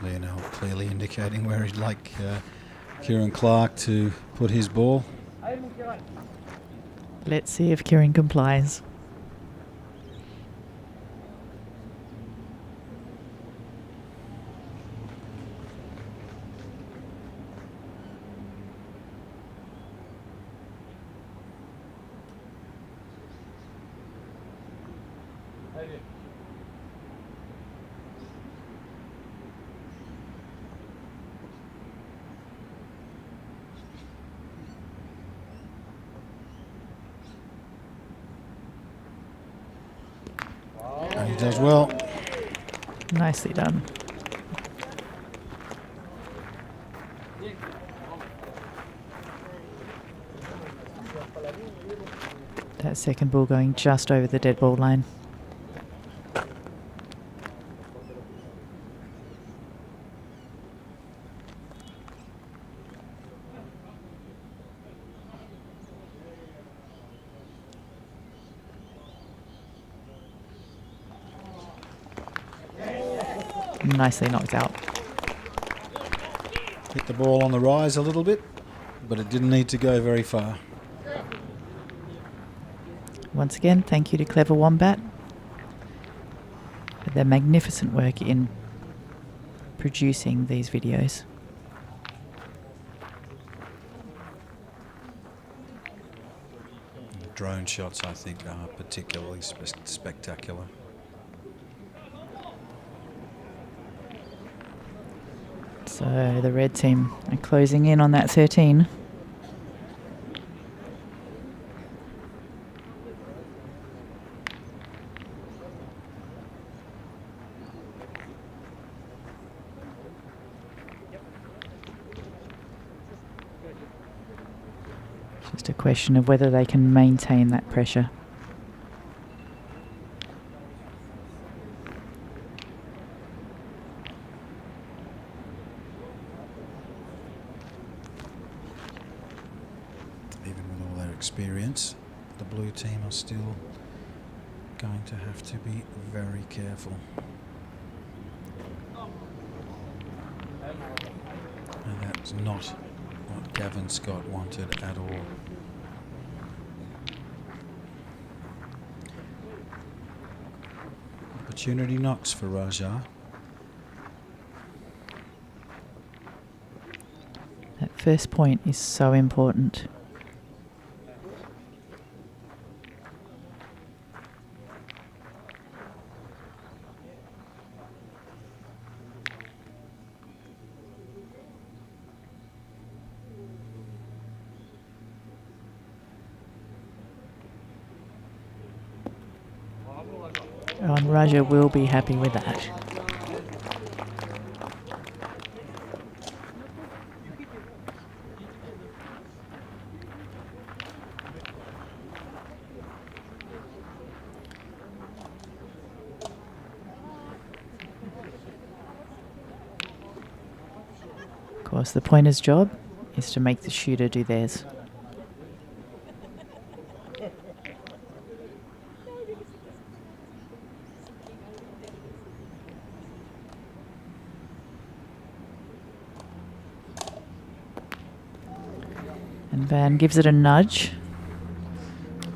Lionel clearly indicating where he'd like Kieran Clark to put his ball. Let's see if Kieran complies. And he does well. Nicely done. That second ball going just over the dead ball line. Nicely knocked out. Hit the ball on the rise a little bit, but it didn't need to go very far. Once again, thank you to Clever Wombat for their magnificent work in producing these videos. The drone shots, I think, are particularly spectacular. So the red team are closing in on that 13. Just a question of whether they can maintain that pressure. Even with all their experience, the blue team are still going to have to be very careful. And that's not what Gavin Scott wanted at all. Opportunity knocks for Raja. That first point is so important. Oh, and Raja will be happy with that. Of course, the pointer's job is to make the shooter do theirs. And Van gives it a nudge.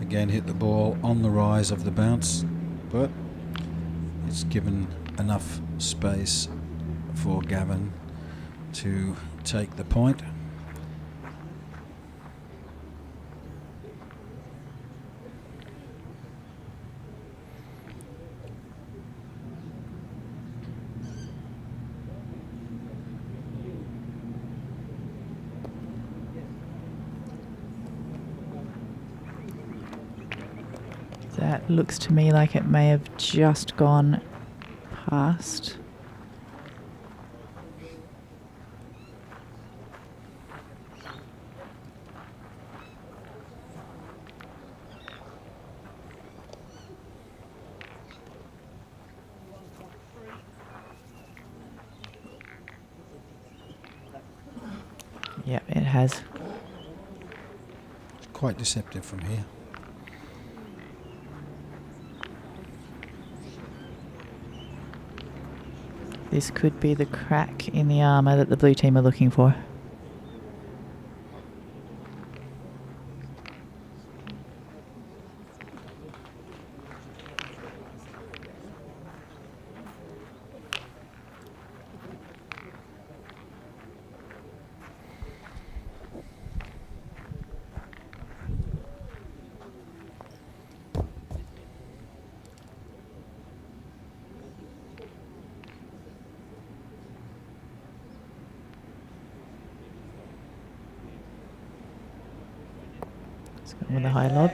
Again, hit the ball on the rise of the bounce, but it's given enough space for Gavin to take the point. That looks to me like it may have just gone past. Yep, it has. Quite deceptive from here. This could be the crack in the armour that the blue team are looking for. With a high lob,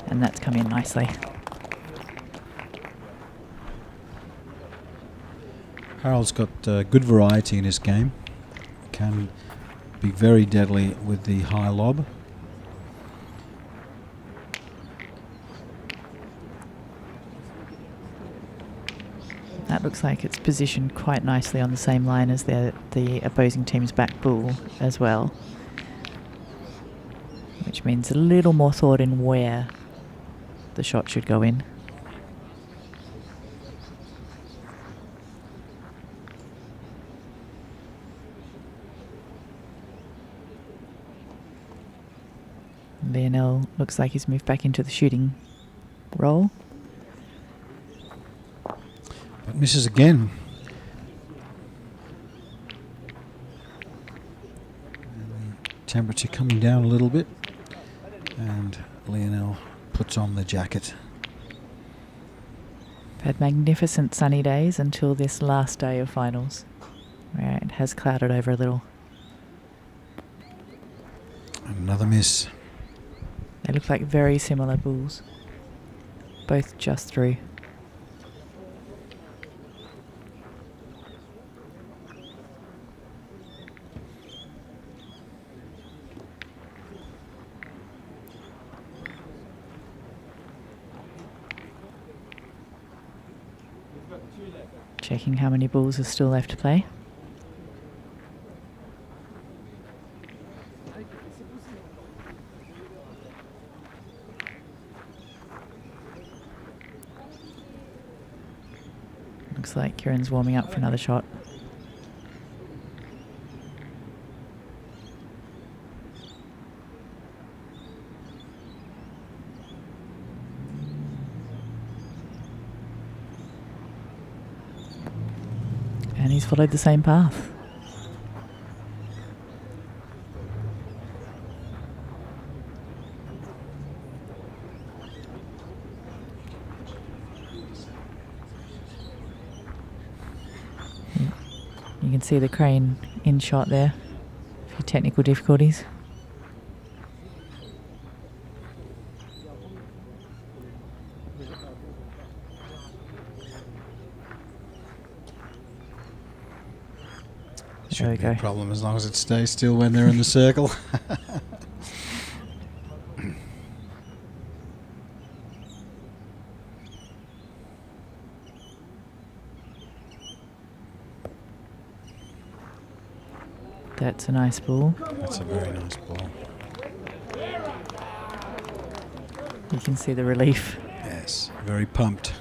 and that's come in nicely. Harold's got good variety in his game. Can be very deadly with the high lob. That looks like it's positioned quite nicely on the same line as the opposing team's back bull as well, which means a little more thought in where the shot should go in. Lionel looks like he's moved back into the shooting role. But misses again. And the temperature coming down a little bit. And Lionel puts on the jacket. Had magnificent sunny days until this last day of finals, where it has clouded over a little. Another miss. They look like very similar balls, both just through. Checking how many balls are still left to play. Looks like Kieran's warming up for another shot. And he's followed the same path. You can see the crane in shot there. A few technical difficulties. Shouldn't be a problem as long as it stays still when they're in the circle. That's a nice ball. That's a very nice ball. You can see the relief. Yes, very pumped.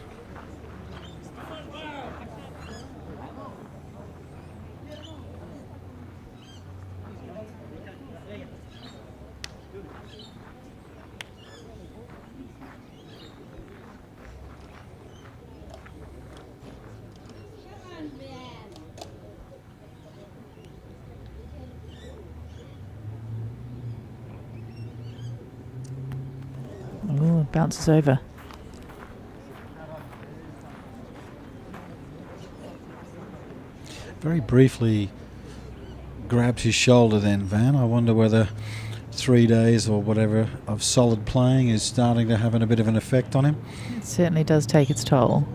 Oh, it bounces over. Very briefly grabbed his shoulder then, Van. I wonder whether 3 days or whatever of solid playing is starting to have a bit of an effect on him. It certainly does take its toll.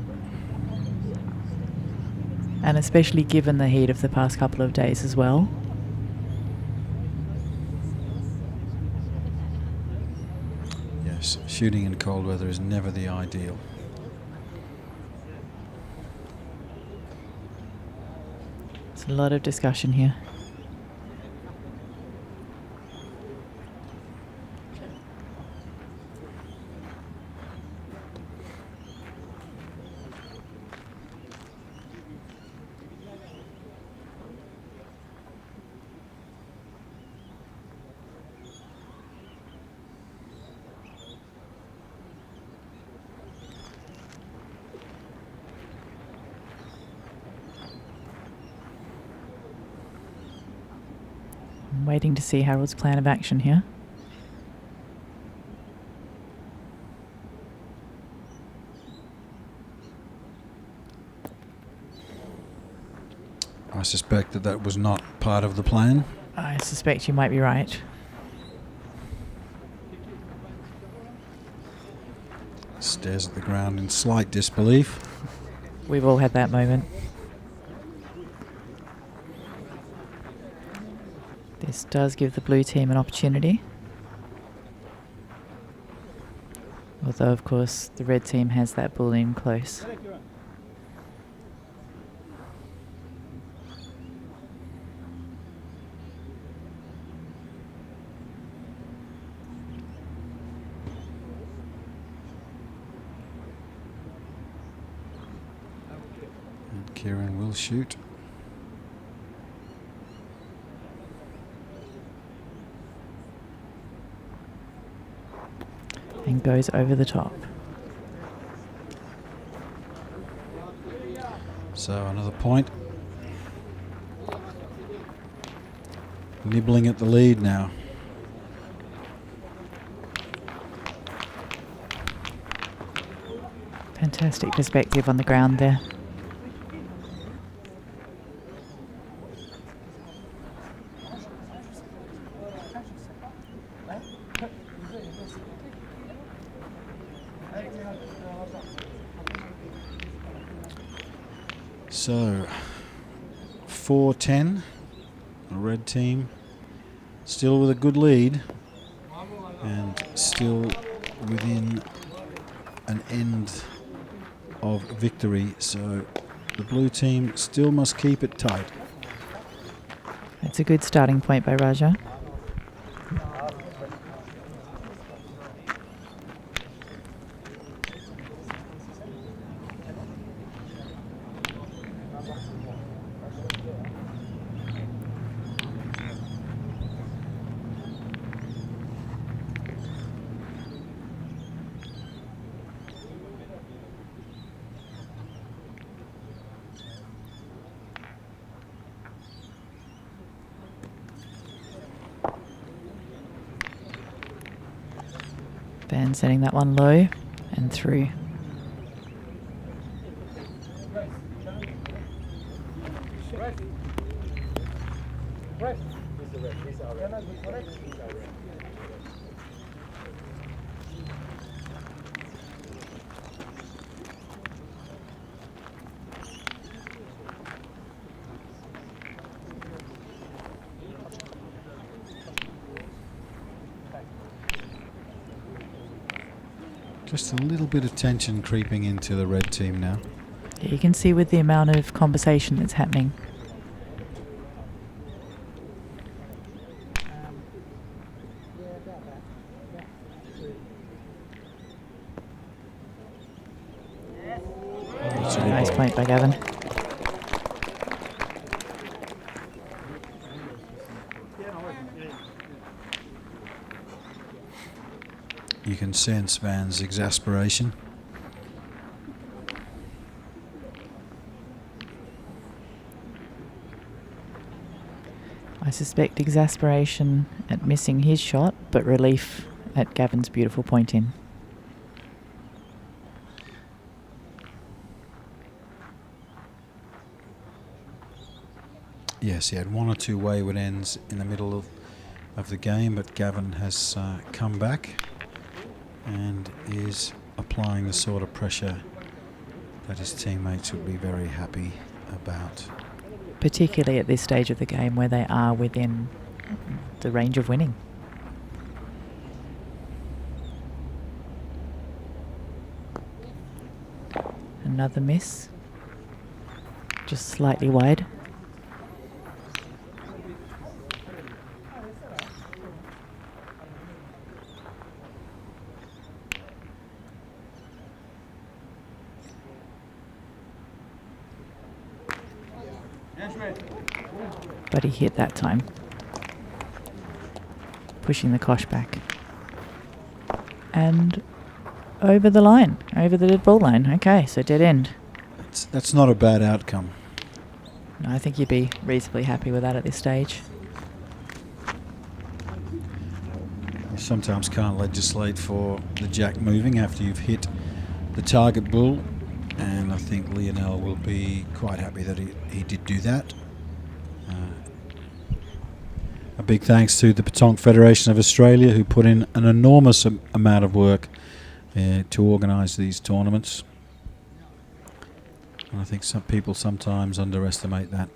And especially given the heat of the past couple of days as well. Yes, shooting in cold weather is never the ideal. There's a lot of discussion here. I'm waiting to see Harold's plan of action here. I suspect that that was not part of the plan. I suspect you might be right. Stares at the ground in slight disbelief. We've all had that moment. This does give the blue team an opportunity. Although, of course, the red team has that ball in close. And Kieran will shoot. and goes over the top. So another point. Nibbling at the lead now. Fantastic perspective on the ground there. So 4-10, the red team still with a good lead and still within an end of victory, so the blue team still must keep it tight. It's a good starting point by Raja. Ben setting that one low and through. Just a little bit of tension creeping into the red team now. Yeah, you can see with the amount of conversation that's happening. Nice point by Gavin. You can sense Van's exasperation. I suspect exasperation at missing his shot, but relief at Gavin's beautiful point in. Yes, he had one or two wayward ends in the middle of the game, but Gavin has come back and is applying the sort of pressure that his teammates would be very happy about. Particularly at this stage of the game where they are within the range of winning. Another miss. Just slightly wide. But he hit that time. Pushing the kosh back. And over the line, over the dead ball line. Okay, so dead end. That's not a bad outcome. No, I think you'd be reasonably happy with that at this stage. You sometimes can't legislate for the jack moving after you've hit the target bull, and I think Lionel will be quite happy that he did do that. A big thanks to the Petanque Federation of Australia, who put in an enormous amount of work to organise these tournaments. And I think some people sometimes underestimate that.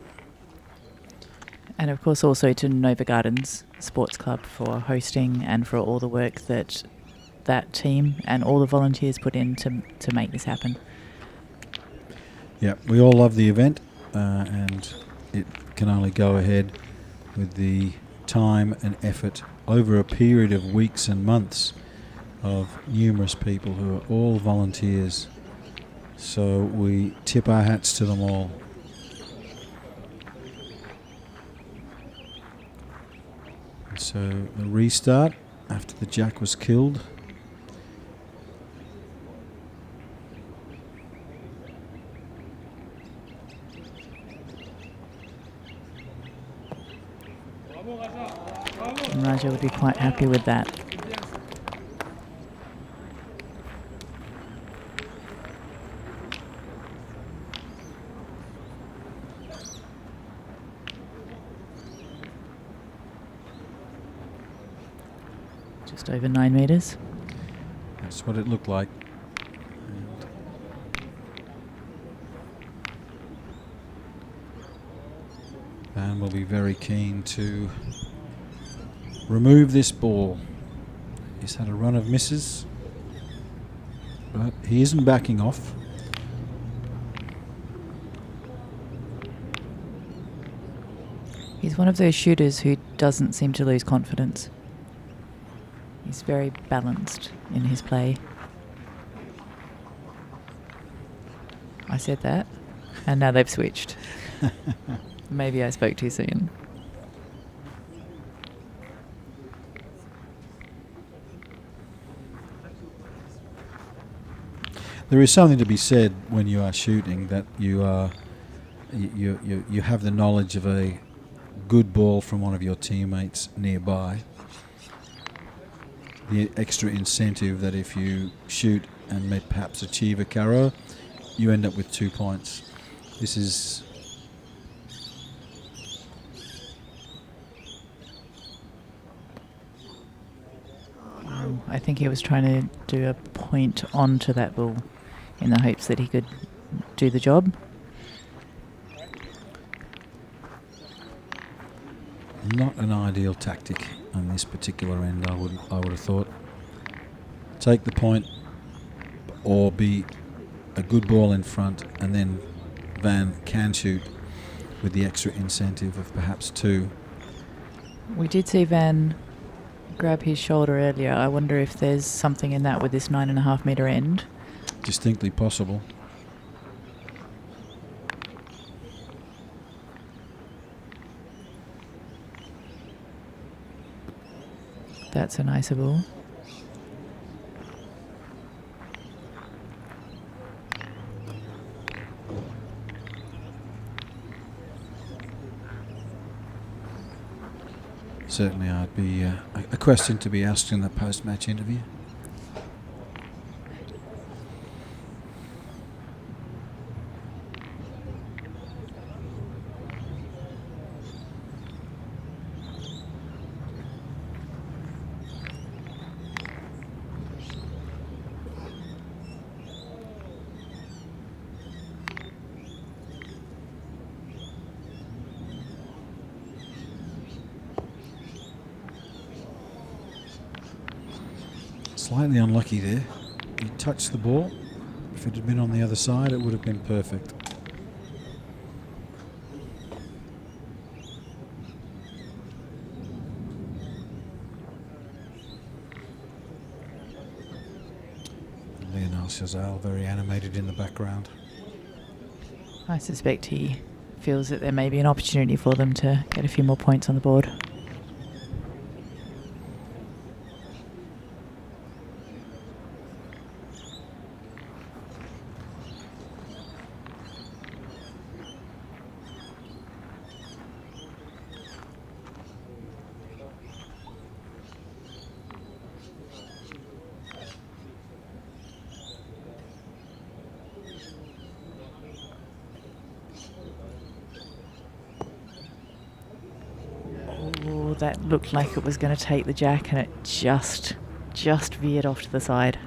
And of course also to Nova Gardens Sports Club for hosting and for all the work that that team and all the volunteers put in to make this happen. Yeah, we all love the event, and it can only go ahead with the time and effort over a period of weeks and months of numerous people who are all volunteers. So we tip our hats to them all. And so the restart after the jack was killed manager would be quite happy with that. Just over 9 metres. That's what it looked like. And will be very keen to remove this ball. He's had a run of misses, but he isn't backing off. He's one of those shooters who doesn't seem to lose confidence. He's very balanced in his play. I said that, and now they've switched. Maybe I spoke too soon. There is something to be said when you are shooting that you have the knowledge of a good ball from one of your teammates nearby. The extra incentive that if you shoot and perhaps achieve a carrow, you end up with 2 points. This is I think he was trying to do a point onto that ball in the hopes that he could do the job. not an ideal tactic on this particular end. I would have thought. Take the point, or be a good ball in front, and then Van can shoot with the extra incentive of perhaps 2. We did see Van grab his shoulder earlier. I wonder if there's something in that with this 9.5 metre end. Distinctly possible. That's a nicer ball. Certainly I'd be a question to be asked in the post-match interview. Slightly unlucky there. He touched the ball. If it had been on the other side, it would have been perfect. Lionel Chazal very animated in the background. I suspect he feels that there may be an opportunity for them to get a few more points on the board. That looked like it was going to take the jack, and it just veered off to the side.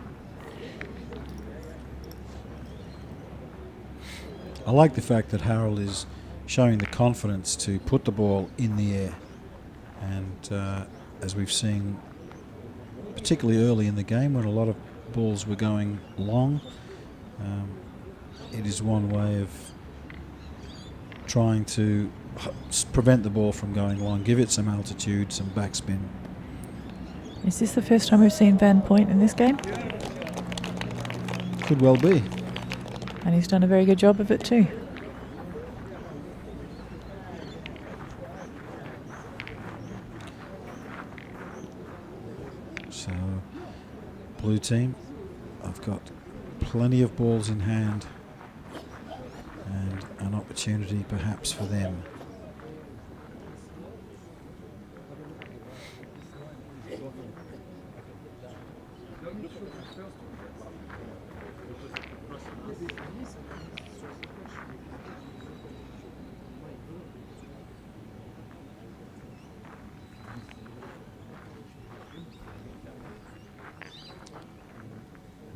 I like the fact that Harold is showing the confidence to put the ball in the air, and as we've seen particularly early in the game when a lot of balls were going long, it is one way of trying to prevent the ball from going long, give it some altitude, some backspin. Is this the first time we've seen Van point in this game? Could well be. And he's done a very good job of it too. So, blue team, I've got plenty of balls in hand and an opportunity perhaps for them. And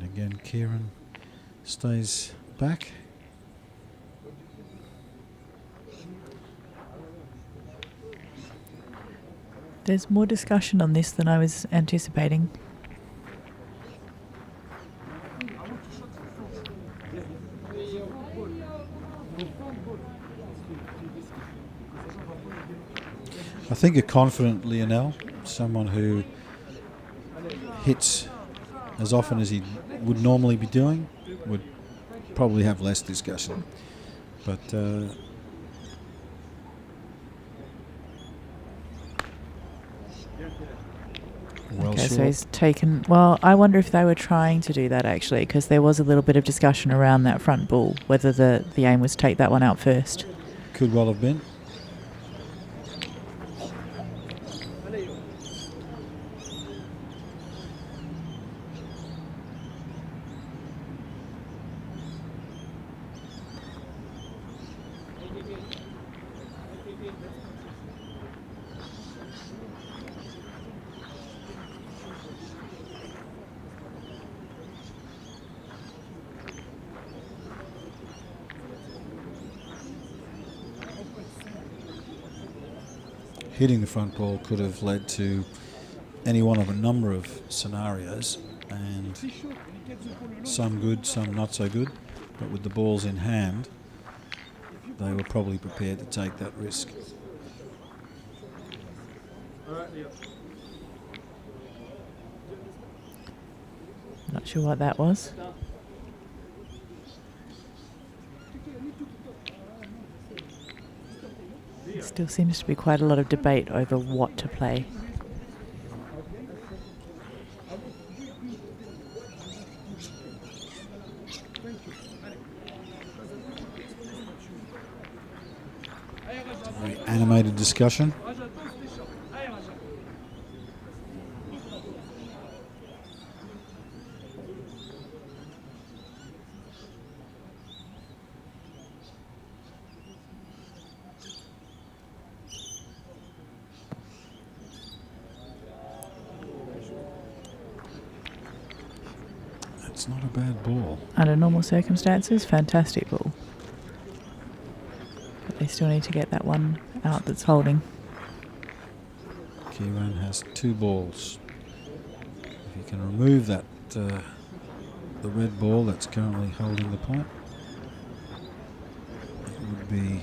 again, Kieran stays back. There's more discussion on this than I was anticipating. I think a confident Lionel, someone who hits as often as he would normally be doing, would probably have less discussion. But well, Okay, so short. he's taken... Well, I wonder if they were trying to do that, actually, because there was a little bit of discussion around that front ball, whether the aim was to take that one out first. Could well have been. Hitting the front ball could have led to any one of a number of scenarios, and some good, some not so good. But with the balls in hand, they were probably prepared to take that risk. Not sure what that was. Still seems to be quite a lot of debate over what to play. Very animated discussion. It's not a bad ball. Under normal circumstances, fantastic ball. But they still need to get that one out that's holding. Kieran has 2 balls. If he can remove that, the red ball that's currently holding the point, it would be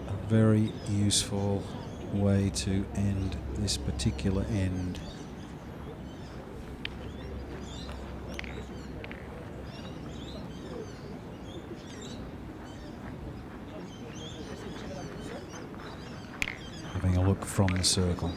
a very useful way to end this particular end. Having a look from the circle.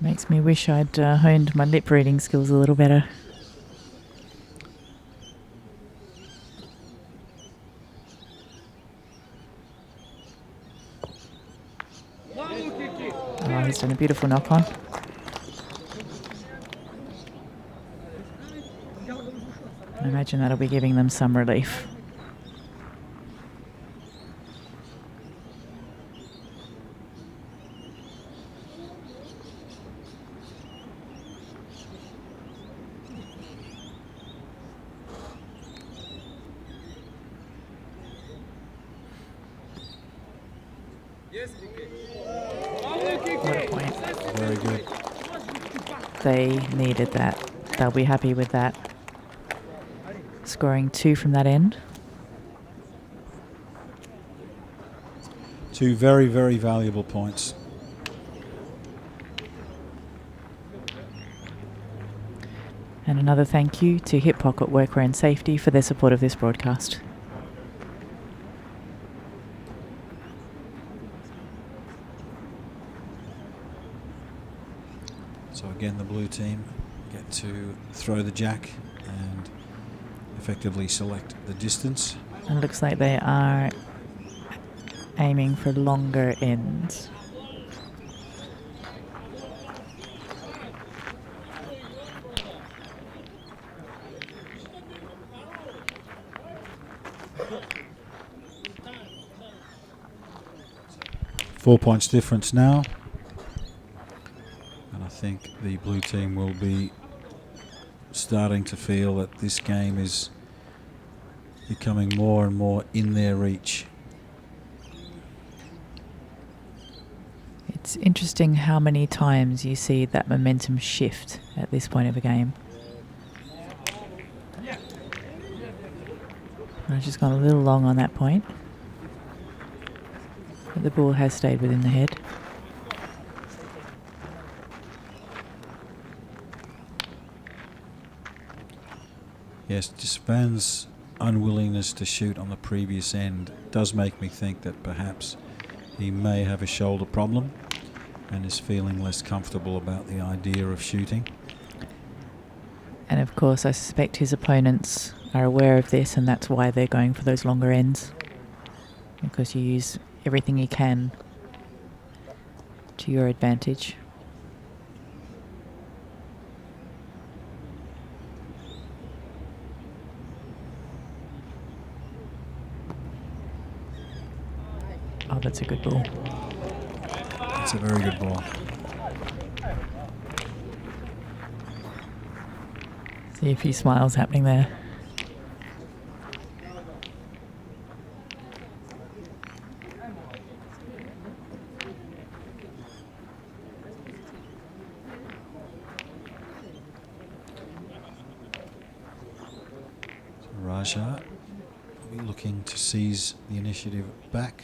Makes me wish I'd honed my lip reading skills a little better. Oh, he's done a beautiful knock on. I imagine that'll be giving them some relief. What a point. Very good. They needed that. They'll be happy with that. Scoring 2 from that end. 2 very, very valuable points. And another thank you to Hip Pocket Workwear and Safety for their support of this broadcast. So again, the blue team get to throw the jack and effectively select the distance. And it looks like they are aiming for longer ends. Four points difference now. And I think the blue team will be starting to feel that this game is becoming more and more in their reach. It's interesting how many times you see that momentum shift at this point of a game. I've just gone a little long on that point. But the ball has stayed within the head. Yes, just Van's unwillingness to shoot on the previous end does make me think that perhaps he may have a shoulder problem and is feeling less comfortable about the idea of shooting. And of course, I suspect his opponents are aware of this, and that's why they're going for those longer ends. Because you use everything you can to your advantage. Oh, that's a good ball. It's a very good ball. See a few smiles happening there. So Raja will be looking to seize the initiative back.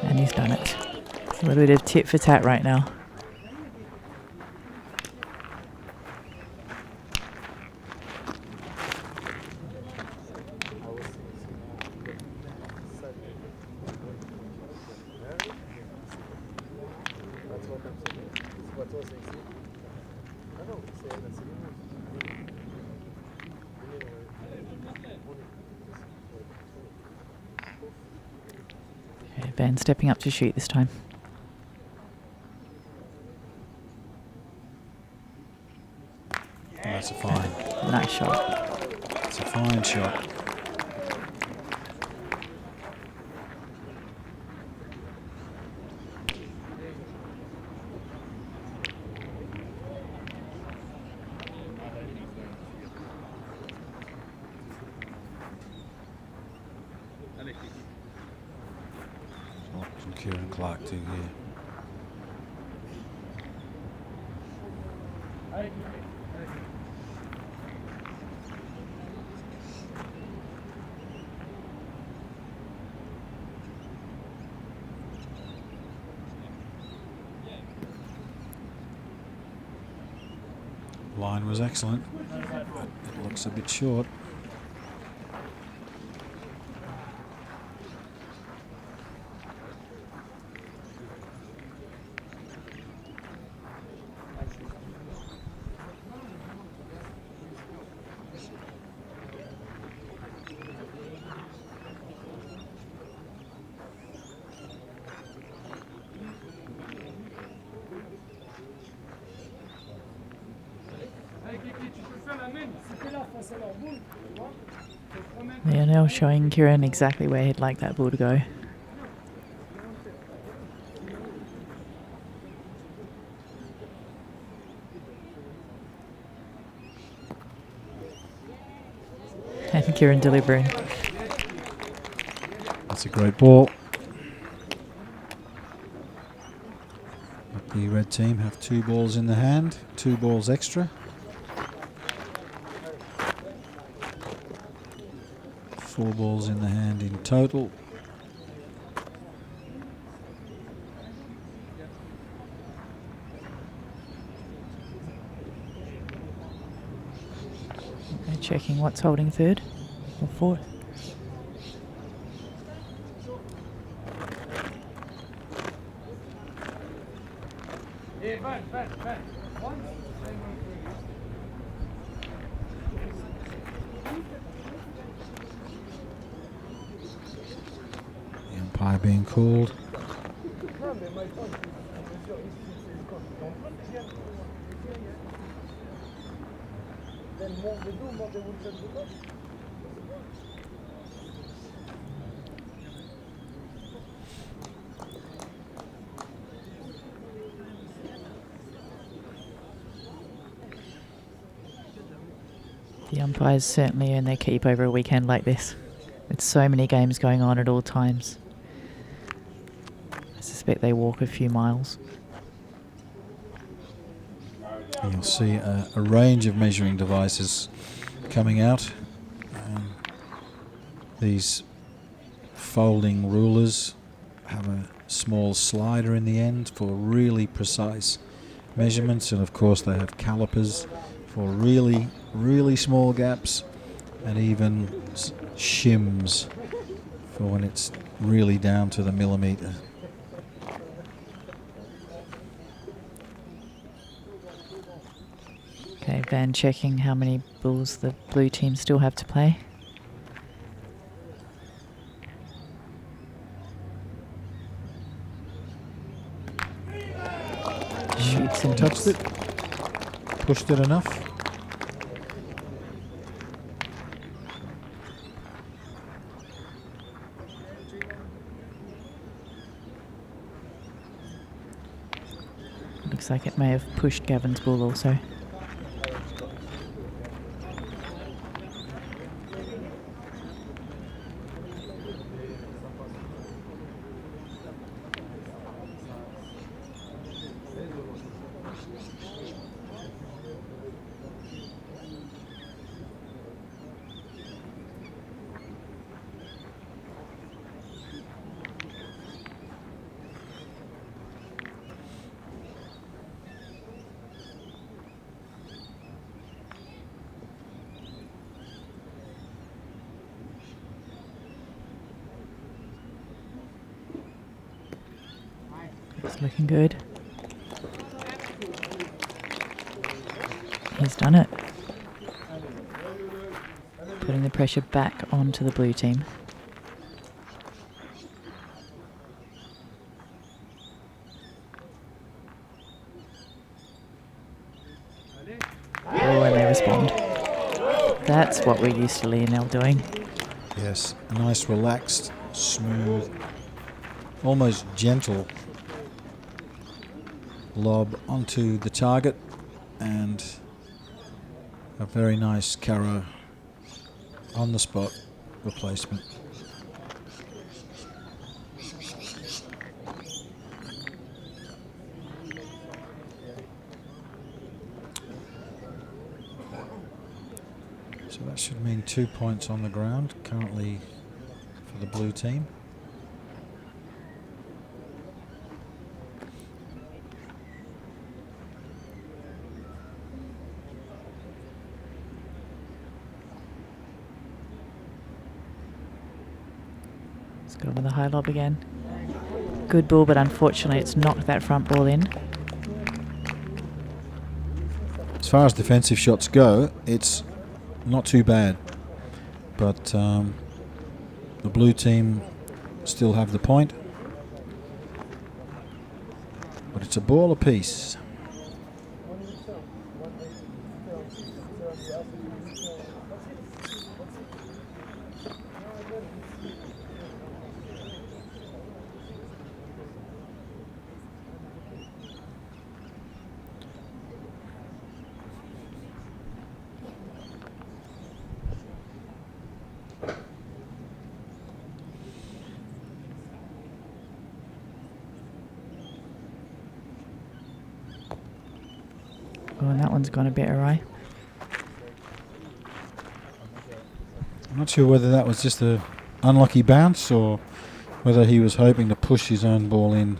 And he's done it. It's a little bit of tit for tat right now. Okay, Ben stepping up to shoot this time. That's a fine. Nice shot. It's a fine shot. From Kieran Clark too here. Line was excellent, but it looks a bit short. Yeah, now showing Kieran exactly where he'd like that ball to go. And Kieran delivering. That's a great ball. But the red team have 2 balls in the hand, 2 balls extra. 4 balls in the hand in total. They're checking what's holding third or fourth. The umpire being called. The umpires certainly earn their keep over a weekend like this. With so many games going on at all times. I suspect they walk a few miles. You'll see a range of measuring devices coming out. These folding rulers have a small slider in the end for really precise measurements, and of course they have calipers for really, really small gaps, and even shims for when it's really down to the millimetre. Okay, Van checking how many balls the blue team still have to play. Shoots and Touched it, pushed it enough. Looks like it may have pushed Gavin's ball also. It's looking good. He's done it. Putting the pressure back onto the blue team. Oh, and they respond. That's what we're used to Lionel doing. Yes, a nice relaxed, smooth, almost gentle lob onto the target, and a very nice carrow on the spot replacement. So that should mean 2 points on the ground currently for the blue team. Let's go with the high lob again. Good ball, but unfortunately it's knocked that front ball in. As far as defensive shots go, it's not too bad, but the blue team still have the point, but it's a ball apiece. Oh, and that one's gone a bit awry. I'm not sure whether that was just a unlucky bounce or whether he was hoping to push his own ball in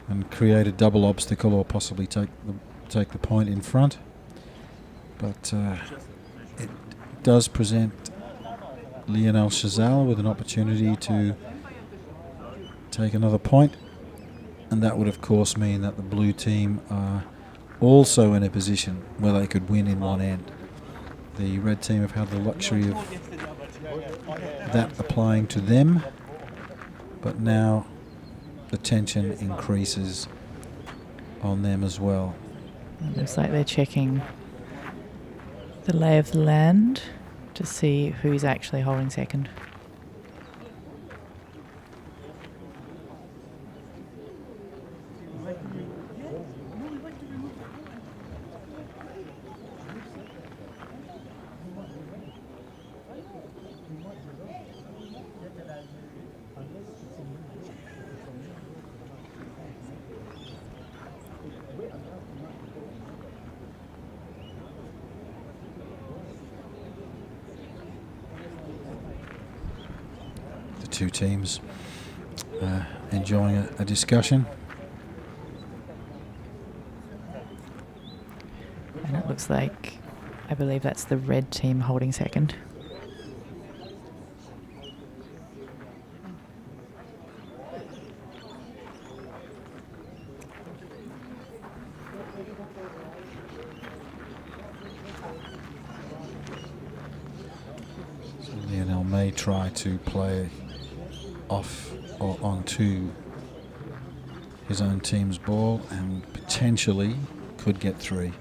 and create a double obstacle or possibly take the point in front. But it does present Lionel Chazal with an opportunity to take another point And that would, of course, mean that the blue team are also in a position where they could win in one end. The red team have had the luxury of that applying to them, but now the tension increases on them as well. It looks like they're checking the lay of the land to see who's actually holding second. Two teams enjoying a discussion. And it looks like, I believe that's the red team holding second. So Lionel may try to play off or onto his own team's ball and potentially could get three.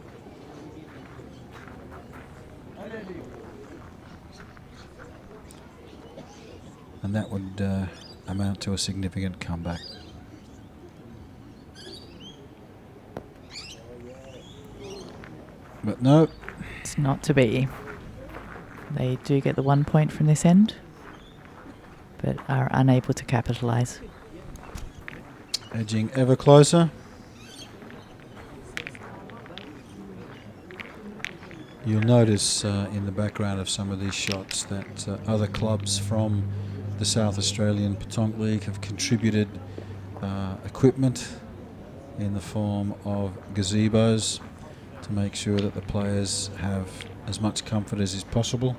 And that would amount to a significant comeback. But no. It's not to be. They do get the 1 point from this end, but are unable to capitalise. Edging ever closer. You'll notice in the background of some of these shots that other clubs from the South Australian Petanque League have contributed equipment in the form of gazebos to make sure that the players have as much comfort as is possible,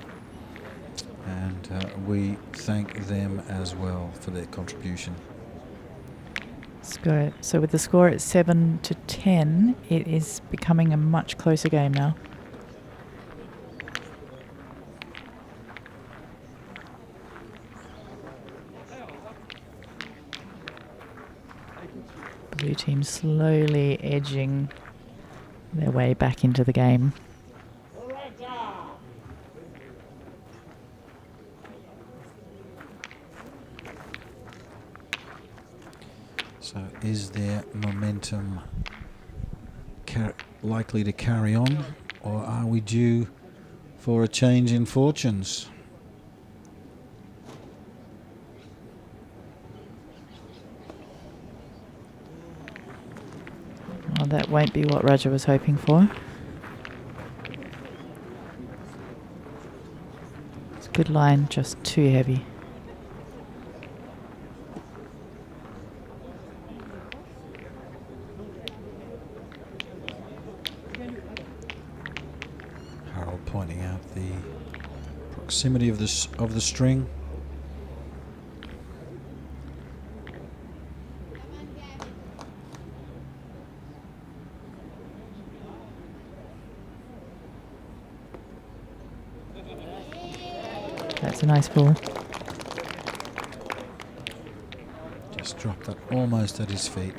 and we thank them as well for their contribution. So with the score at 7-10, it is becoming a much closer game now. Blue team slowly edging their way back into the game. So is their momentum likely to carry on, or are we due for a change in fortunes? Well, that won't be what Roger was hoping for. It's a good line, just too heavy. Pointing out the proximity of the string. That's a nice ball. Just dropped that almost at his feet.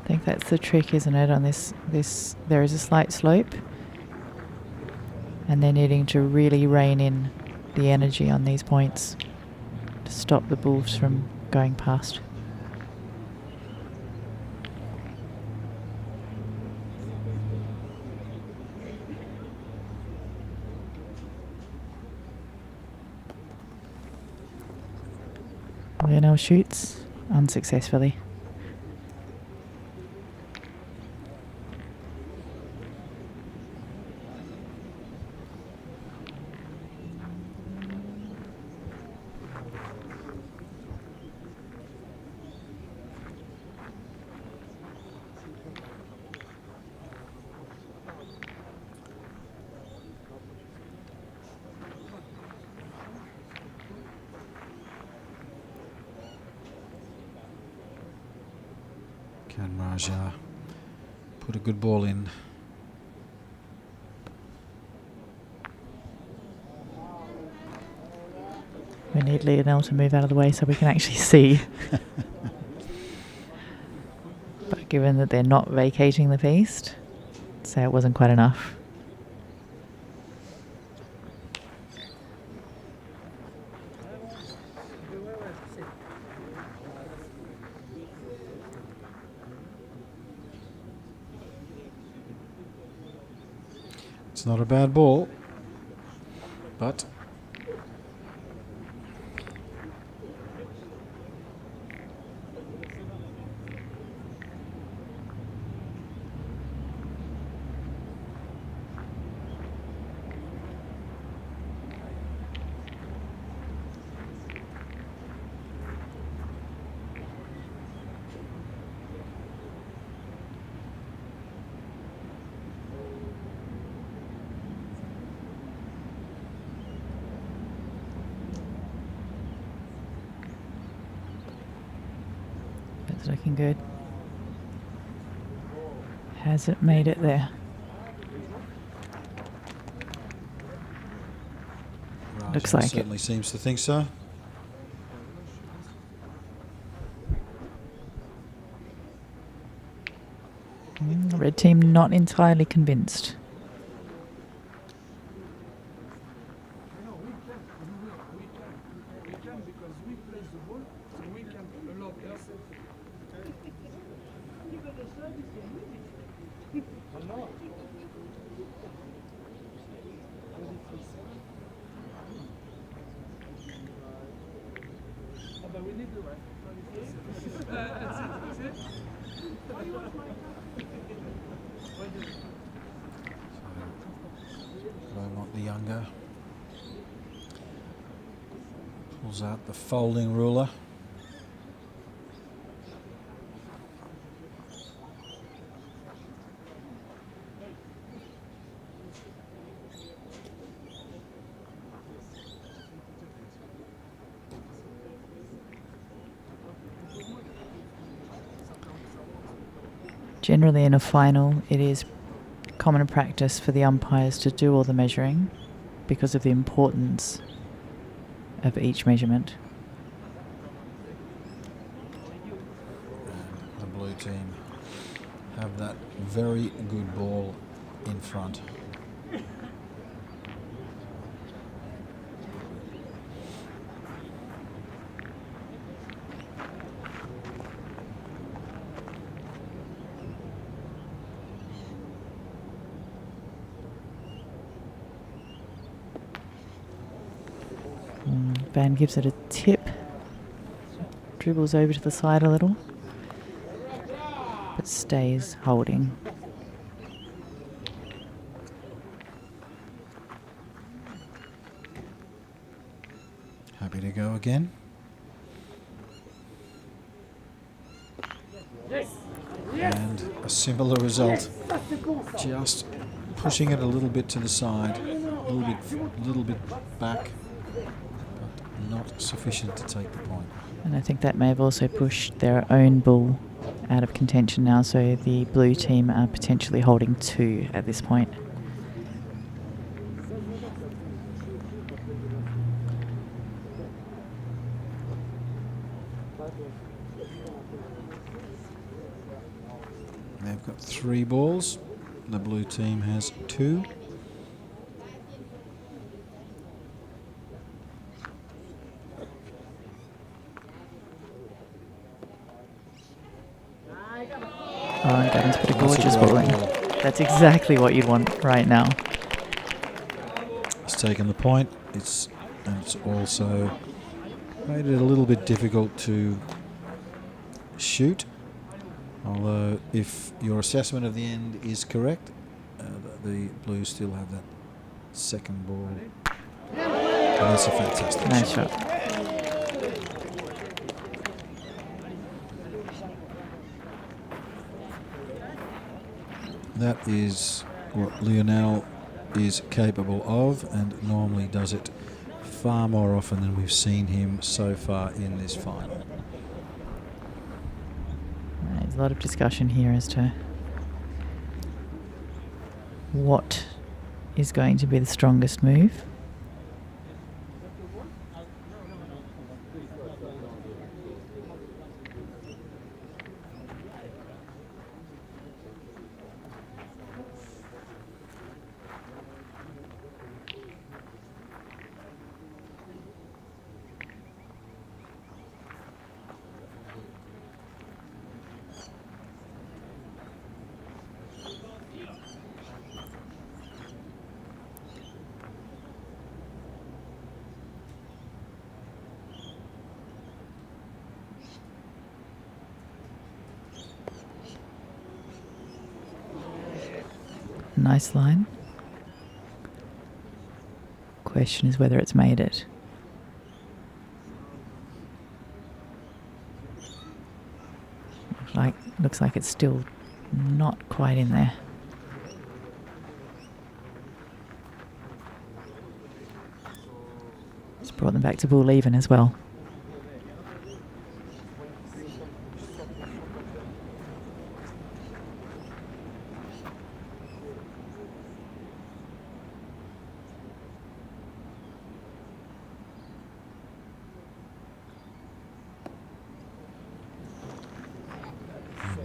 I think that's the trick, isn't it? On this there is a slight slope, and they're needing to really rein in the energy on these points to stop the balls from going past. Lionel shoots unsuccessfully. Can Raja put a good ball in? We need Lionel to move out of the way so we can actually see. But given that they're not vacating the piste, so it wasn't quite enough. It's not a bad ball, but It's looking good. Has it made it there? Raja Looks like it. certainly seems to think so. The red team not entirely convinced. Beaumont the younger pulls out the folding ruler. Generally in a final, it is common practice for the umpires to do all the measuring because of the importance of each measurement. And the blue team have that very good ball in front. Van gives it a tip, dribbles over to the side a little, but stays holding. Happy to go again. And a similar result. Just pushing it a little bit to the side, a little bit back, but not sufficient to take the point. And I think that may have also pushed their own ball out of contention now, so the blue team are potentially holding 2 at this point. They've got 3 balls. The blue team has 2. Oh, and Gavin's put a That's a gorgeous great ball in. ball. That's exactly what you'd want right now. It's taken the point. It's also made it a little bit difficult to shoot. Although, if your assessment of the end is correct, the Blues still have that second ball. And that's a fantastic Nice shot. shot. That is what Lionel is capable of, and normally does it far more often than we've seen him so far in this final. There's a lot of discussion here as to what is going to be the strongest move. Nice line. Question is whether it's made it. Looks like it's still not quite in there. It's brought them back to ball even as well.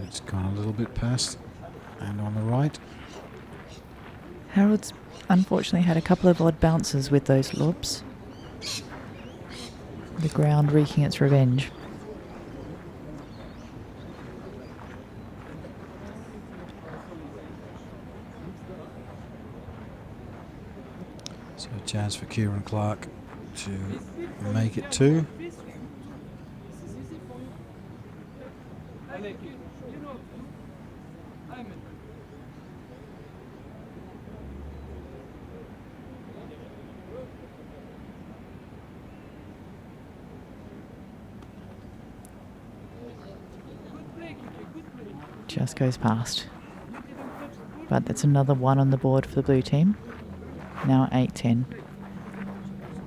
It's gone a little bit past and on the right. Harold's unfortunately had a couple of odd bounces with those lobs. The ground wreaking its revenge. So a chance for Kieran Clark to make it 2. Just goes past. But that's another 1 on the board for the blue team. Now 8-10.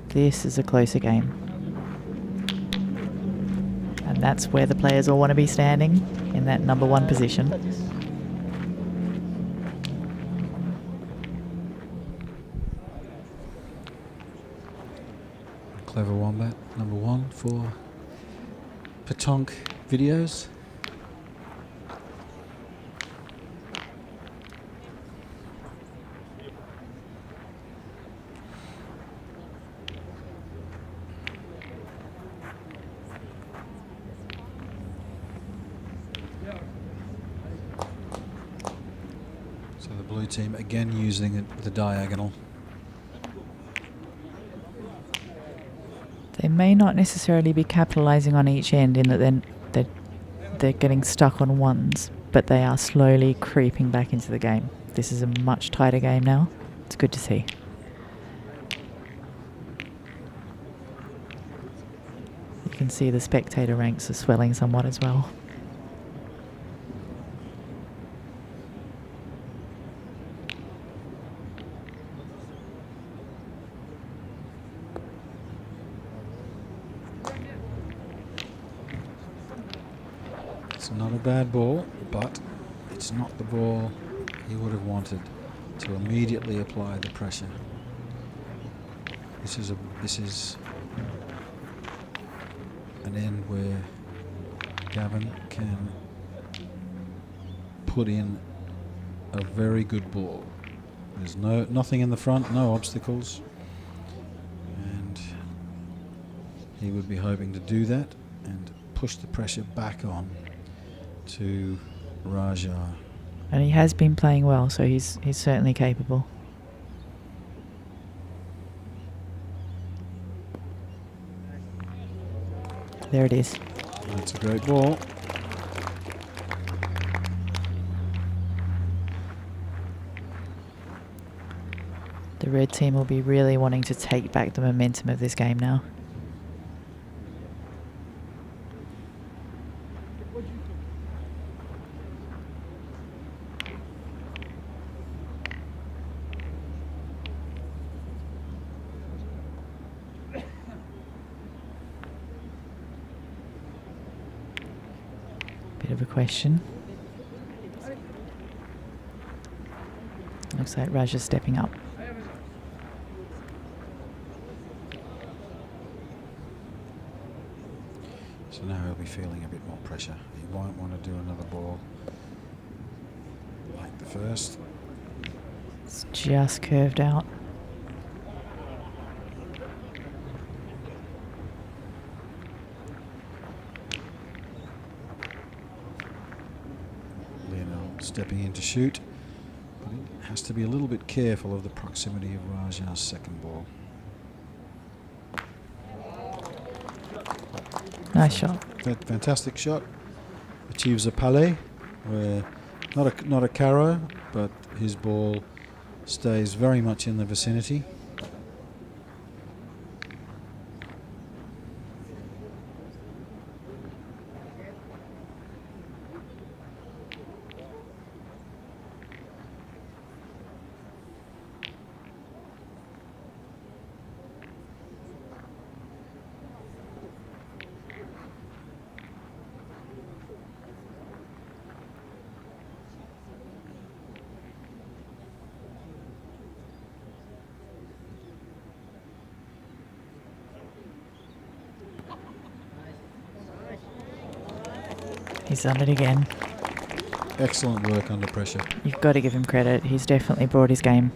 This is a closer game. And that's where the players all want to be standing, in that number 1 position. Clever Wombat, number 1 for Petonk videos. So the blue team again using the diagonal. They may not necessarily be capitalising on each end in that they're getting stuck on ones, but they are slowly creeping back into the game. This is a much tighter game now. It's good to see. You can see the spectator ranks are swelling somewhat as well. It's not a bad ball, but it's not the ball he would have wanted to immediately apply the pressure. This is an end where Gavin can put in a very good ball. There's nothing in the front, no obstacles, and he would be hoping to do that and push the pressure back on to Raja. And he has been playing well, so he's certainly capable. There it is. That's a great ball. The red team will be really wanting to take back the momentum of this game now. Bit bit of a question. Looks like Raj is stepping up. So now he'll be feeling a bit more pressure. He won't want to do another ball like the first. It's just curved out. Lionel stepping in to shoot, but he has to be a little bit careful of the proximity of Raja's second ball. Nice shot. Fantastic shot. Achieves a palais, where not a carrow, but his ball stays very much in the vicinity. He's done it again. Excellent work under pressure. You've got to give him credit. He's definitely brought his game.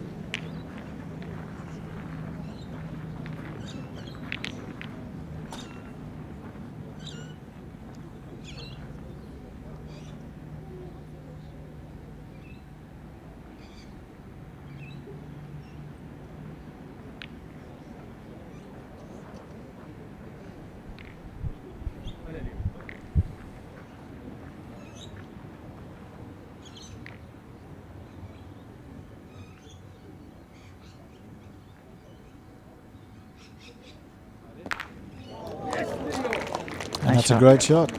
And that's a great shot.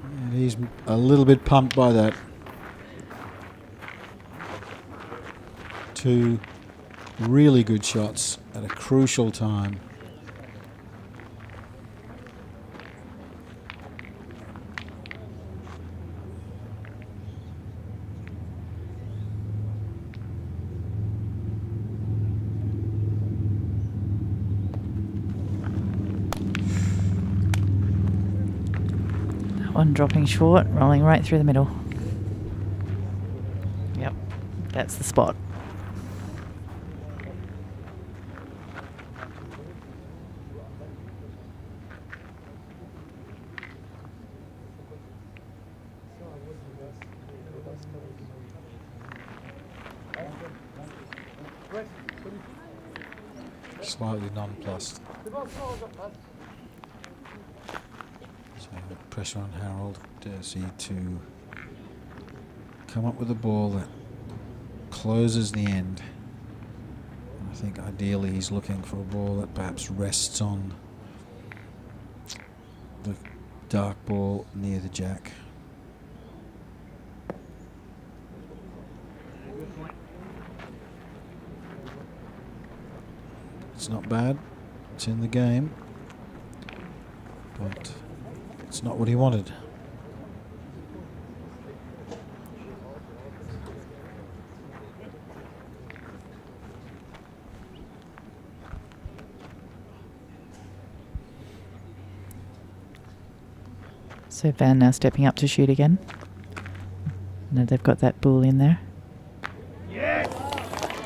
And he's a little bit pumped by that. Two really good shots at a crucial time. One dropping short, rolling right through the middle. Yep, that's the spot. Slightly nonplussed. Pressure on Harold Dersey to come up with a ball that closes the end. I think ideally he's looking for a ball that perhaps rests on the dark ball near the jack. It's not bad. It's in the game. But it's not what he wanted. So Van now stepping up to shoot again. Now they've got that bull in there.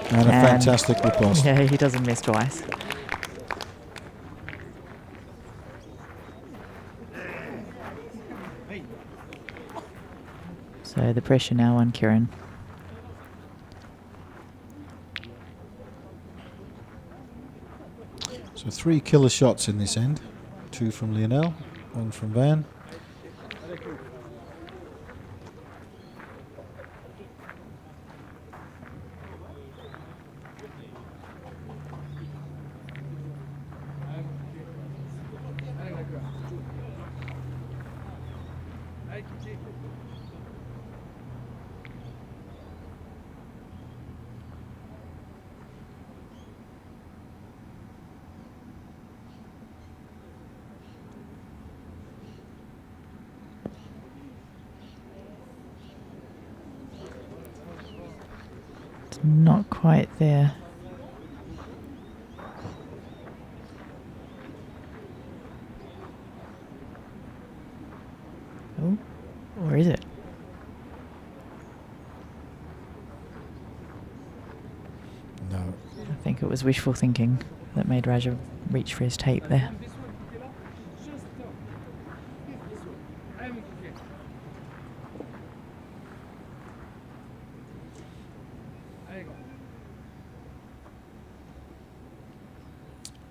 And a fantastic riposte. Yeah, he doesn't miss twice. So the pressure now on Kieran. So 3 killer shots in this end. 2 from Lionel, 1 from Van. Not quite there. Oh, or is it? No. I think it was wishful thinking that made Raja reach for his tape there.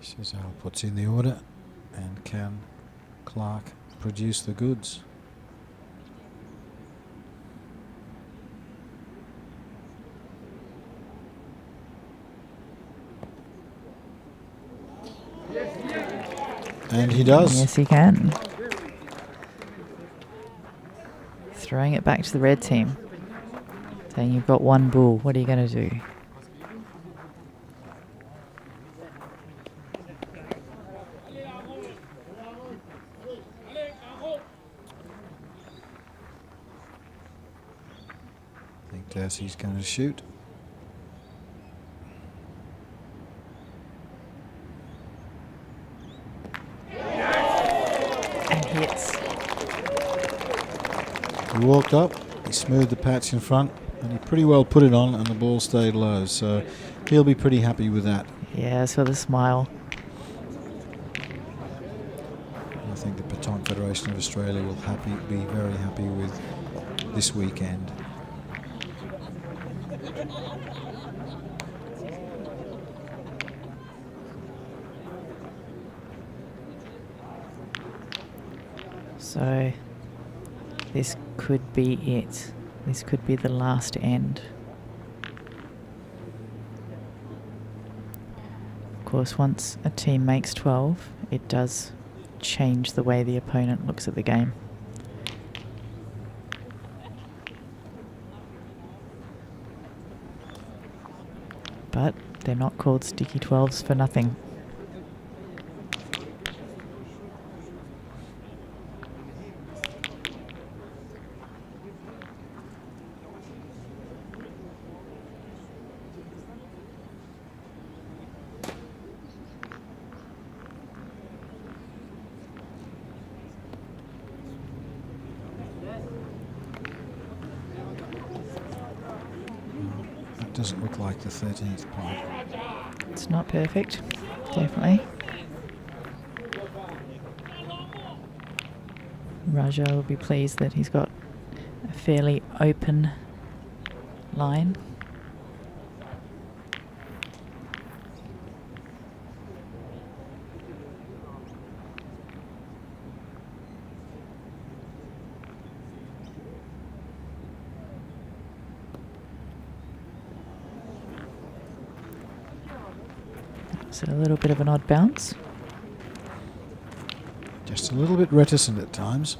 Shazal puts in the order, and can Clark produce the goods? And he does. Yes, he can. Throwing it back to the red team. Saying you've got one bull, what are you going to do? I think Darcy's going to shoot. And hits. He walked up, he smoothed the patch in front, and he pretty well put it on, and the ball stayed low, so he'll be pretty happy with that. Yes, with a smile. I think the Petanque Federation of Australia will be very happy with this weekend. So this could be it. This could be the last end. Of course, once a team makes 12, it does change the way the opponent looks at the game. But they're not called sticky 12s for nothing. That doesn't look like the 13th point. It's not perfect, definitely. Raja will be pleased that he's got a fairly open line. So a little bit of an odd bounce. Just a little bit reticent at times.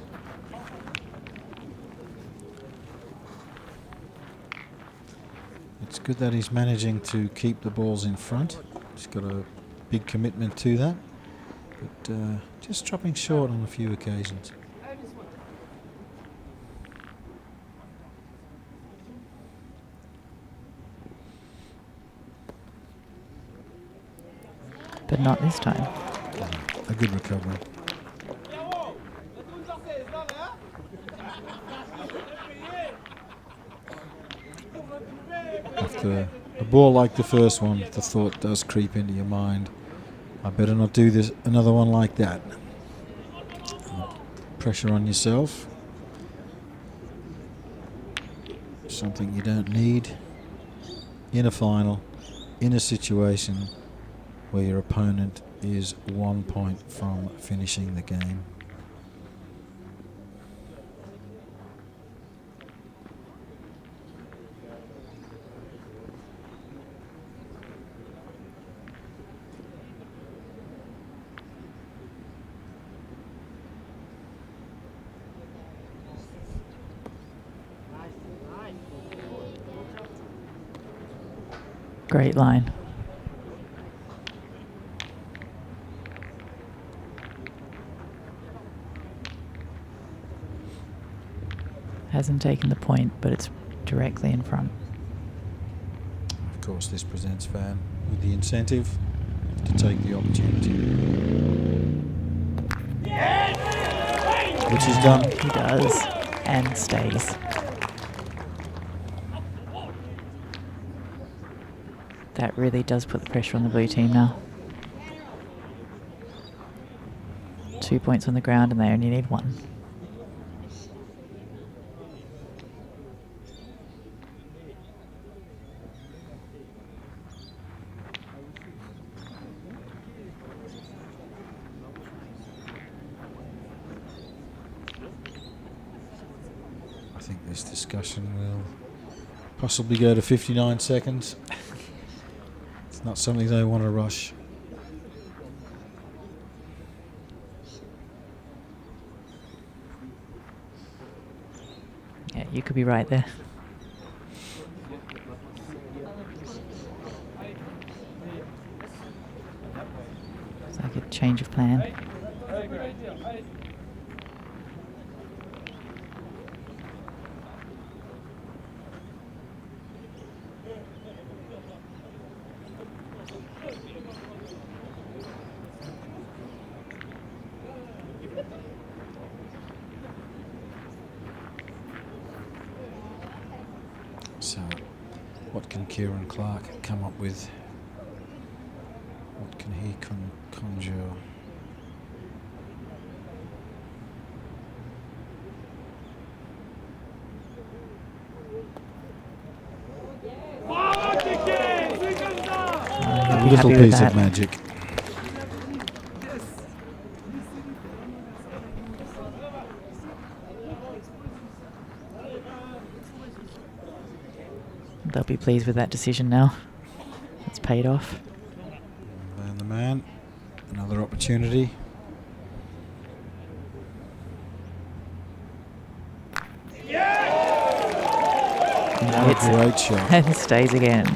It's good that he's managing to keep the balls in front. He's got a big commitment to that. But just dropping short on a few occasions. But not this time. A good recovery. After a ball like the first one, the thought does creep into your mind, I better not do this another one like that. Pressure on yourself. Something you don't need in a final, in a situation where your opponent is 1 point from finishing the game. Great line. Hasn't taken the point, but it's directly in front. course, this presents Van with the incentive to take the opportunity. Which he's done. He does, and stays. That really does put the pressure on the blue team now. 2 points on the ground and they only need 1. I think this discussion will possibly go to 59 seconds. It's not something they want to rush. Yeah, you could be right there. It's like a change of plan. So, what can Kieran Clark come up with? What can he conjure? A little piece of magic. They'll be pleased with that decision now. It's paid off. And the man, another opportunity. Hits it. Great shot. And stays again.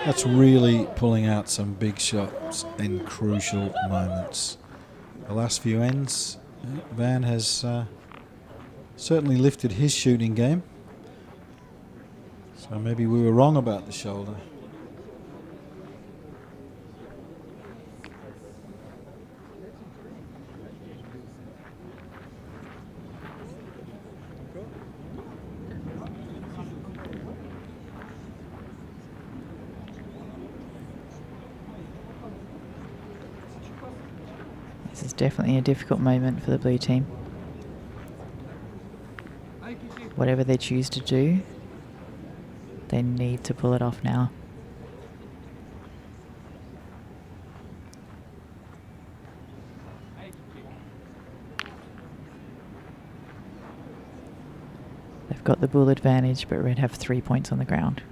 That's really pulling out some big shots in crucial moments. The last few ends, Van has certainly lifted his shooting game. So maybe we were wrong about the shoulder. This is definitely a difficult moment for the blue team. Whatever they choose to do, they need to pull it off now. They've got the ball advantage, but Red have 3 points on the ground.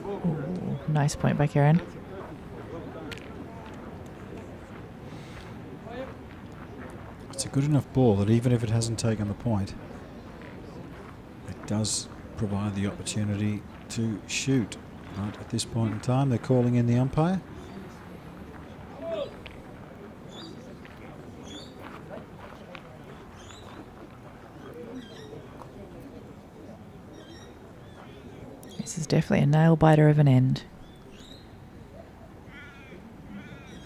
Ooh, nice point by Kieran. It's a good enough ball that even if it hasn't taken the point, it does provide the opportunity to shoot. Right at this point in time, they're calling in the umpire. This is definitely a nail biter of an end.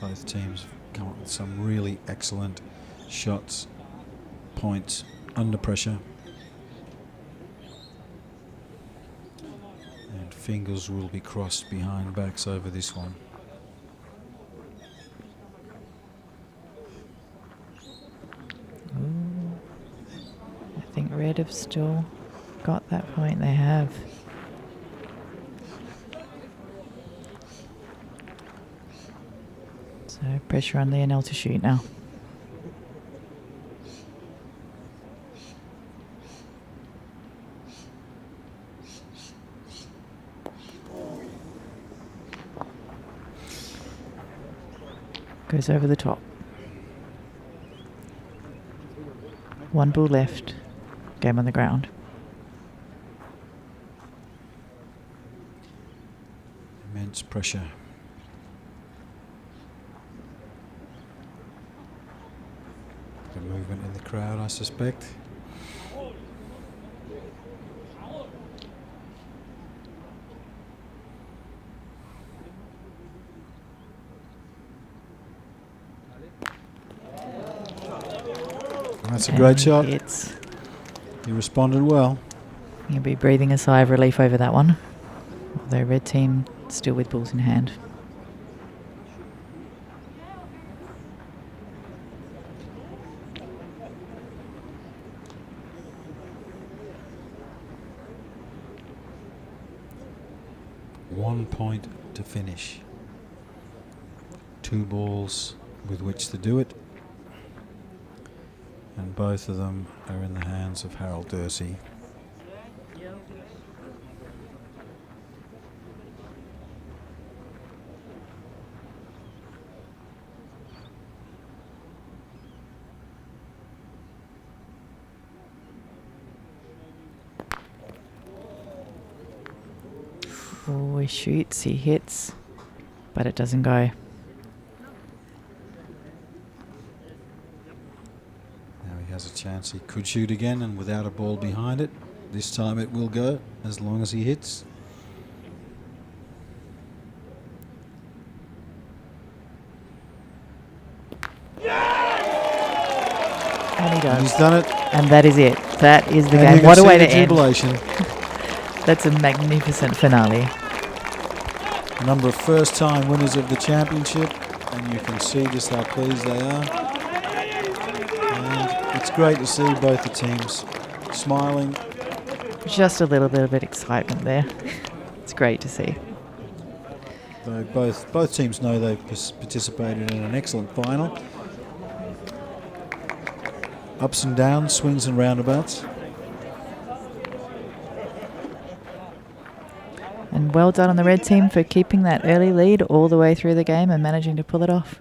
Both teams have come up with some really excellent shots, points, under pressure. And fingers will be crossed behind backs over this one. Ooh. I think Red have still got that point. They have. So pressure on Lionel to shoot now. Goes over the top. One ball left. Game on the ground. pressure. The movement in the crowd, I suspect. That's a great shot. Hits. He responded well. You'll be breathing a sigh of relief over that one. Although red team still with balls in hand. One point to finish. 2 balls with which to do it. And both of them are in the hands of Harold Dursey. Oh, he shoots, he hits, but it doesn't go. Has a chance he could shoot again, and without a ball behind it. This time it will go as long as he hits. And he does. And he's done it. And that is it. That is the And game. What a way to end. Jubilation. That's a magnificent finale. A number of first-time winners of the championship, and you can see just how pleased they are. It's great to see both the teams smiling. Just a little bit of excitement there. It's great to see. Though both teams know they've participated in an excellent final. Ups and downs, swings and roundabouts. And well done on the red team for keeping that early lead all the way through the game and managing to pull it off.